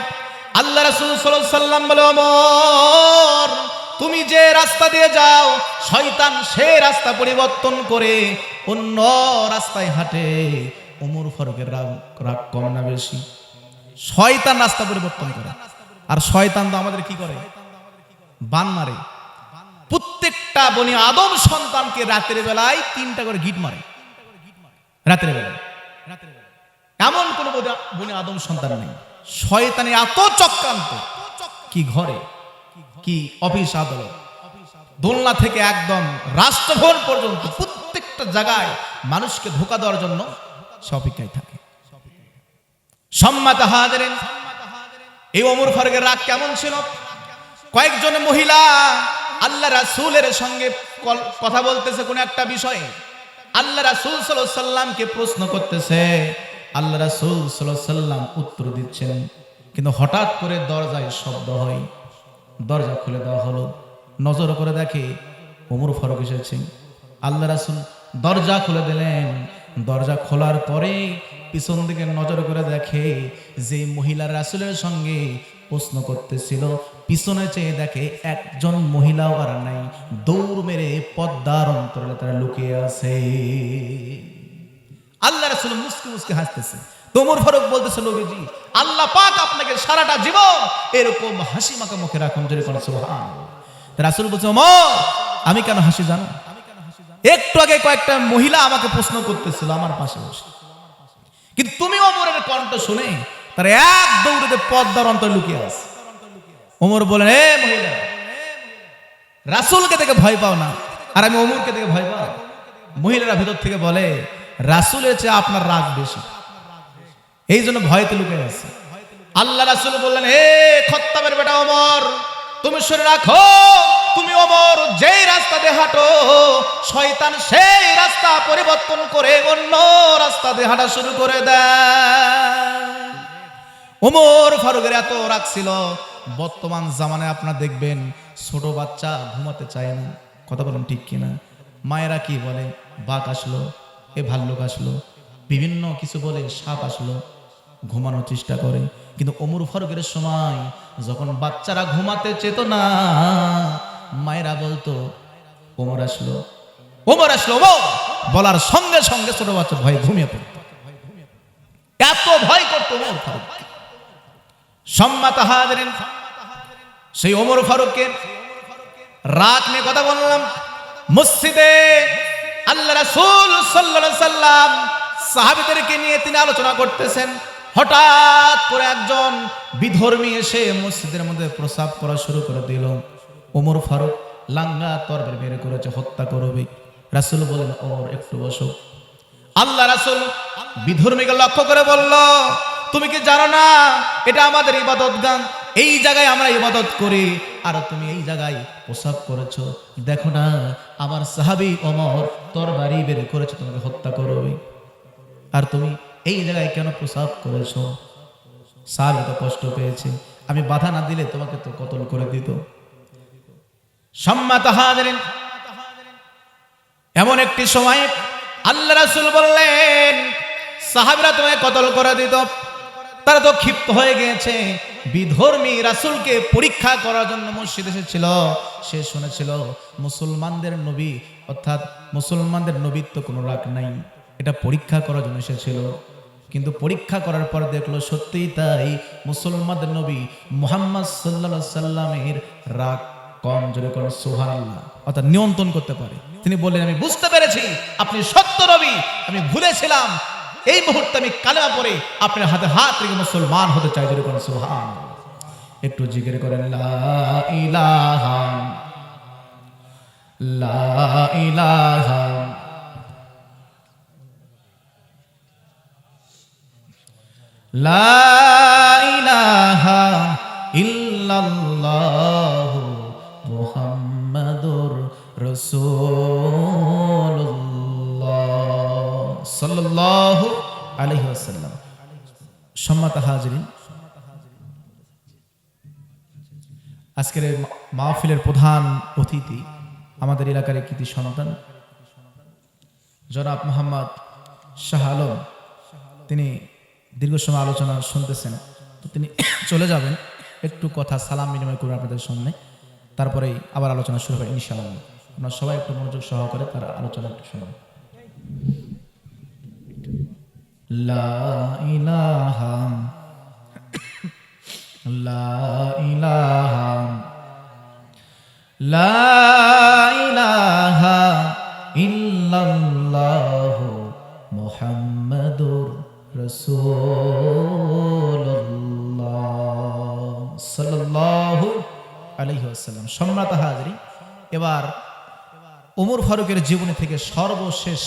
Speaker 1: আল্লাহ রাসূল সাল্লাল্লাহু আলাইহি সাল্লাম বলে, ওমর তুমি যে রাস্তা দিয়ে যাও শয়তান সেই রাস্তা পরিবর্তন করে অন্য রাস্তায় হাঁটে। ওমর ফারুকের রাগ কম না বেশি? শয়তান রাস্তা পরিবর্তন করে, আর শয়তান তো আমাদের কি করে? বান মারে। প্রত্যেকটা বনি আদম সন্তানকে রাতের বেলায় 3টা করে গিট মারে। রাতের বেলায় এমন কোন বনি আদম সন্তান নেই। শয়তানে এত চক্রান্ত, কি ঘরে, কি অফিস আদালত, দোলনা থেকে একদম রাষ্ট্রভবন পর্যন্ত প্রত্যেকটা জায়গায় মানুষকে ধোঁকা দেওয়ার জন্য সে অপেক্ষায় থাকে। সম্মানিত হাজিরিন, এই ওমর ফারুকের রাগ কেমন ছিল? কয়েকজন মহিলা আল্লাহ রাসূলের সঙ্গে কথা বলতেছে কোন একটা বিষয়ে। আল্লাহ রাসূল সাল্লাল্লাহু আলাইহি সাল্লামকে প্রশ্ন করতেছে, আল্লাহ রাসূল সাল্লাল্লাহু আলাইহি সাল্লাম উত্তর দিচ্ছেন, কিন্তু হঠাৎ করে দরজায় শব্দ হয়। দরজা খুলে দেওয়া হলো। নজর করে দেখে ওমর ফারুক এসেছে। আল্লাহ রাসূল দরজা খুলে দিলেন। দরজা খোলার পরে পিছন দিকে নজর করে দেখে যে মহিলা রাসূলের সঙ্গে প্রশ্ন করতেছিল, পিছনে চেয়ে দেখে একজন মহিলাও আর নাই, দৌড় মেরে পর্দার অন্তরে তারা লুকিয়ে আছে। আল্লাহ রাসূল মুস্কি মুস্কি হাসতেছে। ওমর ফারুক বলতেছে, নবীজি আল্লাহ পাক আপনাকে সারাটা জীবন এরকম হাসি মাখা মুখে রাখুন, যদি কোন সুবহানাল্লাহ। রাসূল বলছে, ওমর আমি কেন হাসি জানো? একটু আগে কয়েকটা মহিলা আমাকে প্রশ্ন করতেছিল আমার পাশে বসে, কিন্তু তুমি ওমরের কণ্ঠ শুনে তার এক দৌড়ে পর্দার অন্তরে লুকিয়ে আছে। ওমর বলেন, এ মহিলা, রাসূলকে দেখে ভয় পাও না, আর আমি ওমরকে দেখে ভয় পাই? মহিলারা ভিতর থেকে বলে, রাসূলের চেয়ে আপনার রাগ বেশি, এই জন্য ভয়তে লুকিয়ে আছে। আল্লাহ রাসূল বললেন, হে খত্তাবের বেটা ওমর, তুমি শুনে রাখো, তুমি ওমর যেই রাস্তা দিয়ে হাঁটো শয়তান সেই রাস্তা পরিবর্তন করে অন্য রাস্তা দিয়ে হাঁটা শুরু করে দেয়। ওমর ফারুকের এত রাগ ছিল। বর্তমান জামানায় আপনারা দেখবেন ছোট বাচ্চা ঘুমাতে চায় না। কথা বলেন ঠিক কিনা? মায়েরা কি বলে, বাঘ আসলো, এ ভাল্লুক আসলো, বিভিন্ন কিছু বলে, সাপ আসলো, ঘুমানোর চেষ্টা করে। কিন্তু ওমর ফারুকের সময় যখন বাচ্চারা ঘুমাতে চেত না, মায়েরা বলতো ওমর আসলো, ওমর আসলো, ওমর বলার সঙ্গে সঙ্গে ছোট বাচ্চা ভয়ে ঘুমিয়ে পড়তো। এত ভয় করতো ওমর ফারুক। সম্মাত হাজরিন, সেই ওমর ফারুককে রাত নিয়ে কথা বললাম, মসজিদে আল্লাহ রাসূল সাল্লাল্লাহু আলাইহি সাল্লাম সাহাবীদেরকে নিয়ে তিনি আলোচনা করতেছেন। হঠাৎ করে একজন বিধর্মী এসে মসজিদের মধ্যে প্রস্রাব করা শুরু করে দিল। ওমর ফারুক লাঙ্গা তরবারি বের করেছে, হত্যা করবে। রাসূল বলেন, ওমর একটু বসো। আল্লাহ রাসূল বিধর্মীকে লক্ষ্য করে বলল, তুমি কি জানো না এটা আমাদের ইবাদতগাহ, এই জায়গায় আমরা ইবাদত করি, আর তুমি এই জায়গায় প্রস্রাব করেছো। দেখো না আমার সাহাবী ওমর তরবারি বের করেছে, তোমাকে হত্যা করবে, আর তুমি এই জায়গায় কেন প্রস্রাব করেছো? সাহাবী তো কষ্ট পেয়েছে, আমি বাধা না দিলে তোমাকে তো কতল করে দিত। সম্মাত হাজরিন, এমন একটি সময় আল্লাহ রাসূল বললেন, সাহাবীরা তোমায় কতল করে দিত। তারা তো ক্ষিপ্ত হয়ে গিয়েছে। বিধর্মী রাসূলকে পরীক্ষা করার জন্য মসজিদে এসেছিল। সে শুনেছিল মুসলমানদের নবী, অর্থাৎ মুসলমানদের নবীত্ব কোনো রাগ নাই, এটা পরীক্ষা করার জন্য এসেছিল। কিন্তু পরীক্ষা করার পর দেখলো সত্যিই তাই, মুসলমানদের নবী মুহাম্মদ সাল্লাল্লাহু আলাইহি সাল্লামের রাগ কম, জোরে কোন সুবহানাল্লাহ, অর্থাৎ নিয়ন্ত্রণ করতে পারে। তিনি বললেন, আমি বুঝতে পেরেছি আপনি সত্য নবী, আমি ভুলেছিলাম, এই মুহূর্তে আমি কালেমা পড়ে আপনার হাতে হাত রেখে মুসলমান হতে চাই, জোরে কোন সুবহানাল্লাহ। একটু জিকির করেন, লা ইলাহা লা ইলাহা লা ইলাহা ইল্লাল্লাহু মুহাম্মাদুর রাসূলুল্লাহ সাল্লাল্লাহু আলাইহি ওয়াসাল্লাম। সম্মানিত হাজিরিন, আজকের এই মাহফিলের প্রধান অতিথি আমাদের এলাকার কৃতি সন্তান জনাব মোহাম্মদ শাহ আলম। তিনি দীর্ঘ সময় আলোচনা শুনতেছেন, তো তিনি চলে যাবেন, একটু কথা সালাম বিনিময় করবেন আপনাদের সামনে, তারপরেই আবার আলোচনা শুরু হবে ইনশাআল্লাহ। আপনারা সবাই একটু মনোযোগ সহকারে তার আলোচনা একটু শুনুন। লা ইলাহা লা ইলাহা লা ইলাহা ইল্লাল্লাহু মুহাম্মাদুর রাসূলুল্লাহ সাল্লাল্লাহু আলাইহি ওয়াসাল্লাম। সম্মানিত হাজিরিন, এবার ওমর ফারুকের জীবনী থেকে সর্বশেষ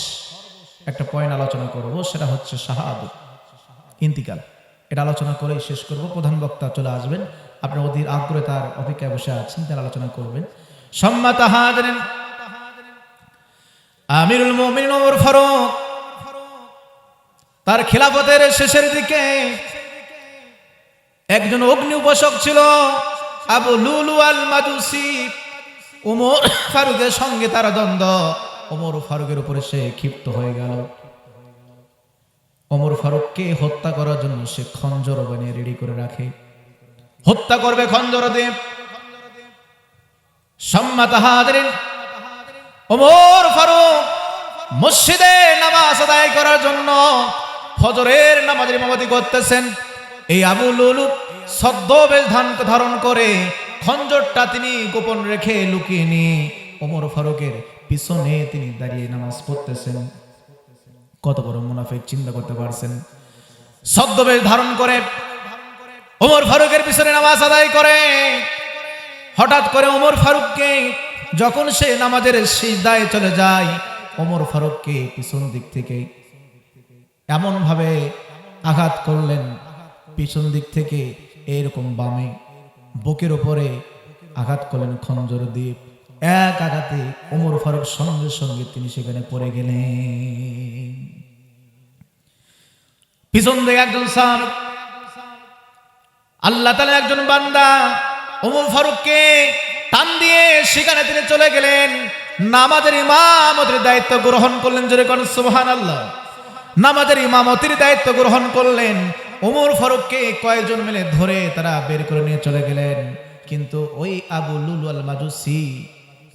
Speaker 1: একটা পয়েন্ট আলোচনা করব, সেটা হচ্ছে শাহাদাত, ইন্তিকাল। এটা আলোচনা করেই শেষ করব। প্রধান বক্তা চলে আসবেন, আপনারা অধীর আগ্রহে তার অপেক্ষায় বসে আছেন, তার আলোচনা করবেন। সম্মানিত হাজিরিন, আমিরুল মুমিনিন ওমর ফারুক তার খিলাফতের শেষের দিকে একজন অগ্নি উপাসক ছিল, আবু লুলু আল মাজুসি। ওমর ফারুকের সঙ্গে তার দ্বন্দ্ব, ওমর ফারুকের উপরে সে ক্ষিপ্ত হয়ে গেল। ওমর ফারুককে হত্যা করার জন্য সে খঞ্জর বানিয়ে রেডি করে রাখে, হত্যা করবে খঞ্জর দিয়ে। সম্মানিত হাজিরিন, ওমর ফারুক মসজিদে নামাজ আদায় করার জন্য ফজরের নামাজের ইমামতি করতেছেন। এই আবু লুলু ছদ্মবেশ ধারণ করে খঞ্জরটা তিনি গোপন রেখে লুকিয়ে নিয়ে ওমর ফারুকের পিছনে তিনি দাঁড়িয়ে নামাজ পড়তেছেন। কত বড় মুনাফিক, চিন্তা করতে পারছেন? ছদ্মবেশ ধারণ করে ওমর ফারুকের পিছনে নামাজ আদায় করে। হঠাৎ করে ওমর ফারুককে যখন সে নামাজের সিজদায় চলে যায়, ওমর ফারুককে পিছন দিক থেকে এমন ভাবে আঘাত করলেন, পিছন দিক থেকে এরকম বামে বুকের উপরে আঘাত করলেন খঞ্জর দিয়ে। এক আঘাতে ওমর ফারুক সঙ্গে সঙ্গে তিনি সেখানে পড়ে গেলেন। পিছন দিকে একজন সাহাবী, আল্লাহ তাআলা একজন বান্দা ওমর ফারুককে টান দিয়ে সেখানে তিনি চলে গেলেন, নামাজের ইমামতির দায়িত্ব গ্রহণ করলেন। জোরে কোন সুবহানাল্লাহ। নামাজের ইমামতির দায়িত্ব গ্রহণ করলেন।
Speaker 2: ওমর ফারুককে কয়েকজন মিলে ধরে তারা বের করে নিয়ে চলে গেলেন। কিন্তু ওই আবু লুলু আল মাজুসি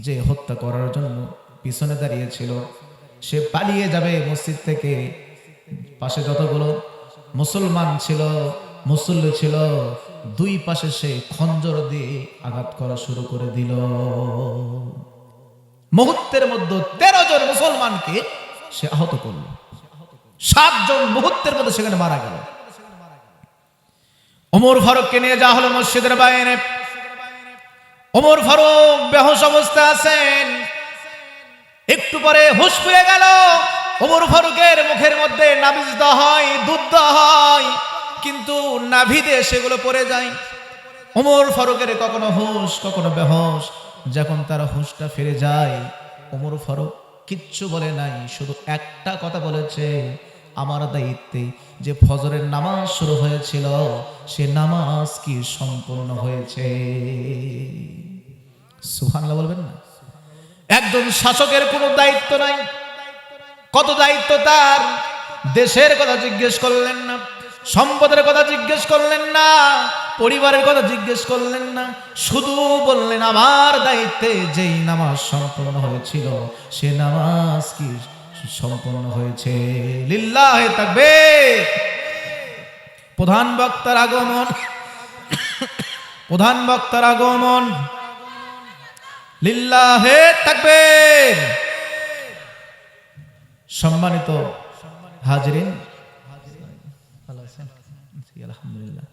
Speaker 2: যে হত্যা করার জন্য পিছনে দাঁড়িয়েছিল, সে পালিয়ে যাবে মসজিদ থেকে। পাশে যতগুলো মুসলমান ছিল, মুসল্লি ছিল, দুই পাশে সে খঞ্জর দিয়ে আঘাত করা শুরু করে দিল। মুহূর্তের মধ্যে 13 জন মুসলমানকে সে আহত করল। 7 জন মুহূর্তের মধ্যে সেখানে মারা গেল। ওমর ফারুককে নিয়ে যাওয়া হলো মসজিদের বাইরে। ওমর ফারুক বেহুশ অবস্থায় আছেন। একটু পরে হুঁশ পেয়ে গেল। ওমর ফারুকের মুখের মধ্যে নাবিজ দেওয়া হয়, দুধ দেওয়া হয়, কিন্তু নাভিতে সেগুলো পড়ে যায়। ওমর ফারুকের কখনো হুঁশ, কখনো বেহুশ। যখন তার হুঁশটা ফিরে যায়, ওমর ফারুক কিচ্ছু বলে নাই, শুধু একটা কথা বলেছে, আমার দায়িত্বে যে ফজরের নামাজ শুরু হয়েছিল সে নামাজ কি সম্পূর্ণ হয়েছে? সুবহানাল্লাহ বলবেন না? একজন শাসকের কোনো দায়িত্ব নাই। কত দায়িত্ব তার! দেশের কথা জিজ্ঞেস করলেন না, সম্পদের কথা জিজ্ঞেস করলেন না, পরিবারের কথা জিজ্ঞেস করলেন না, শুধু বললেন আমার দায়িত্বে যেই নামাজ সম্পূর্ণ হয়েছিল সে নামাজ কি সম্পূর্ণ হয়েছে? লিল্লাহে তাকবীর। প্রধান বক্তার আগমন, প্রধান বক্তার আগমন। লিল্লাহে তাকবীর। সম্মানিত হাজিরিন, ভালো আছেন? আলহামদুলিল্লাহ।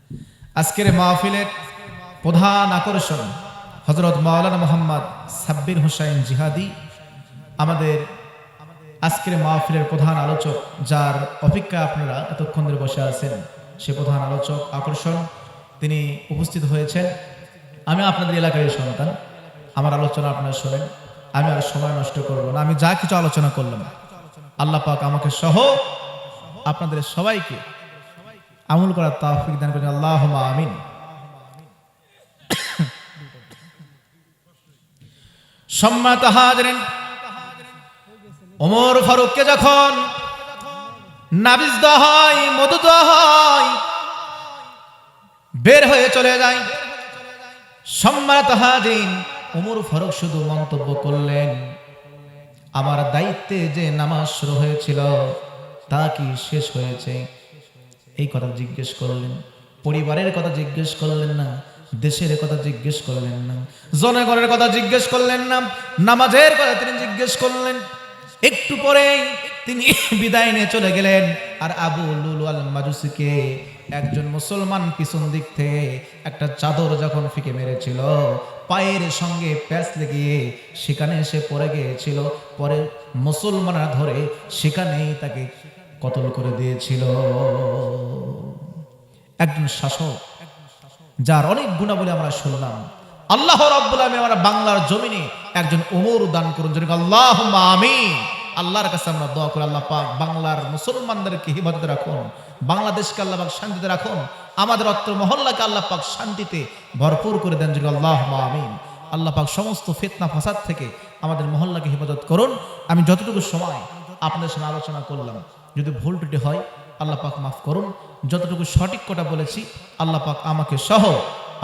Speaker 2: আজকের মাহফিলের প্রধান আকর্ষণ হযরত মাওলানা মুহাম্মদ সাব্বির হোসেন জিহাদি, আমাদের আজকের মাহফিলের প্রধান আলোচক, যার অপেক্ষা আপনারা এতক্ষণ ধরে বসে আছেন। সে প্রধান আলোচক আকর্ষণ, তিনি উপস্থিত হয়েছেন। আমি আপনাদের এলাকার সন্তান, আমার আলোচনা আপনারা শোনেন। আমি আর সময় নষ্ট করব না। আমি যা কিছু আলোচনা করলাম, আল্লাহ পাক আমাকে সহ আপনাদের সবাইকে আমল করার তৌফিক দান করেন। আল্লাহুম্মা আমিন। সম্মানিত হাজিরিন, ওমর ফারুককে যখন নাবিজ দেওয়া হয়, মধু দেওয়া হয়, বের হয়ে চলে যায়। সম্মানিত হাজিরিন, ওমর ফারুক শুধু মন্তব্য করলেন, আমার দায়িত্বে যে নামাজ শুরু হয়েছিল তা কি শেষ হয়েছে? এই কথা জিজ্ঞেস করলেন। পরিবারের কথা জিজ্ঞেস করলেন না, দেশের কথা জিজ্ঞেস করলেন না, জনগণের কথা জিজ্ঞেস করলেন না, নামাজের কথা তিনি জিজ্ঞেস করলেন। একটু পরেই তিনি বিদায় নিয়ে চলে গেলেন। আর আবু লুলু আল মাজুসিকে একজন মুসলমান পিছন দিক থেকে একটা চাদর যখন ফিকে মেরেছিল, পায়ের সঙ্গে প্যাঁচ লেগে সেখানে সে পড়ে গিয়েছিল। পরে মুসলমানরা ধরে সেখানেই তাকে কতল করে দিয়েছিল। একজন শাসক, যার অনেক গুণাবলী আমরা শুনলাম। আল্লাহ রাব্বুল আলামিন আমরা বাংলার জমিনে একজন ওমর দান করুন, যেন আল্লাহুম্মা আমিন। আল্লাহর কাছে আমরা দোয়া করি, আল্লাহ পাক বাংলার মুসলমানদেরকে হিফাজতে রাখুন, বাংলাদেশকে আল্লাহ পাক শান্তিতে রাখুন, আমাদের অত্র মহল্লাকে আল্লাহ পাক শান্তিতে ভরপুর করে দেন, যেন আল্লাহুম্মা আমিন। আল্লাহ পাক সমস্ত ফিতনা ফাসাদ থেকে আমাদের মহল্লাকে হেফাজত করুন। আমি যতটুকু সময় আপনাদের সাথে আলোচনা করলাম, যদি ভুল ত্রুটি হয় আল্লাহ পাক মাফ করুন। যতটুকু সঠিক কথা বলেছি আল্লাহ পাক আমাকে সহ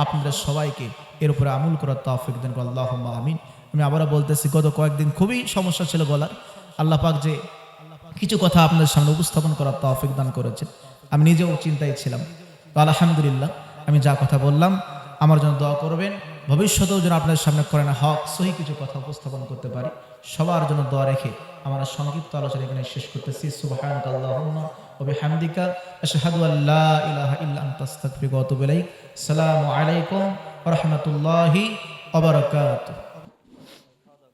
Speaker 2: আপনাদের সবাইকে এর উপরে আমল করার তৌফিক দেন, আল্লাহুম্মা আমিন। আমি আবারও বলতেছি, গত কয়েকদিন খুবই সমস্যা ছিল গলার। আল্লাহ পাক যে কিছু কথা আপনাদের সামনে উপস্থাপন করার তৌফিক দান করেছেন, আমি নিজেও চিন্তায় ছিলাম। তো আলহামদুলিল্লাহ, আমি যা কথা বললাম আমার জন্য দোয়া করবেন। ভবিষ্যতেও যেন আপনাদের সামনে কোরআন হক সহি কিছু কথা উপস্থাপন করতে পারি, সবার জন্য দোয়া রেখে আমরা সংক্ষিপ্ত আলোচনা এখানে শেষ করতেছি। সুবহানাকাল্লাহুম্মা ওয়া বিহামদিকা আশহাদু আল্লা ইলাহা ইল্লা আনতা আস্তাগফিরুকা ওয়া আতুবু ইলাইক। আসসালামু আলাইকুম ওয়া রাহমাতুল্লাহি ওয়া বারাকাতুহু।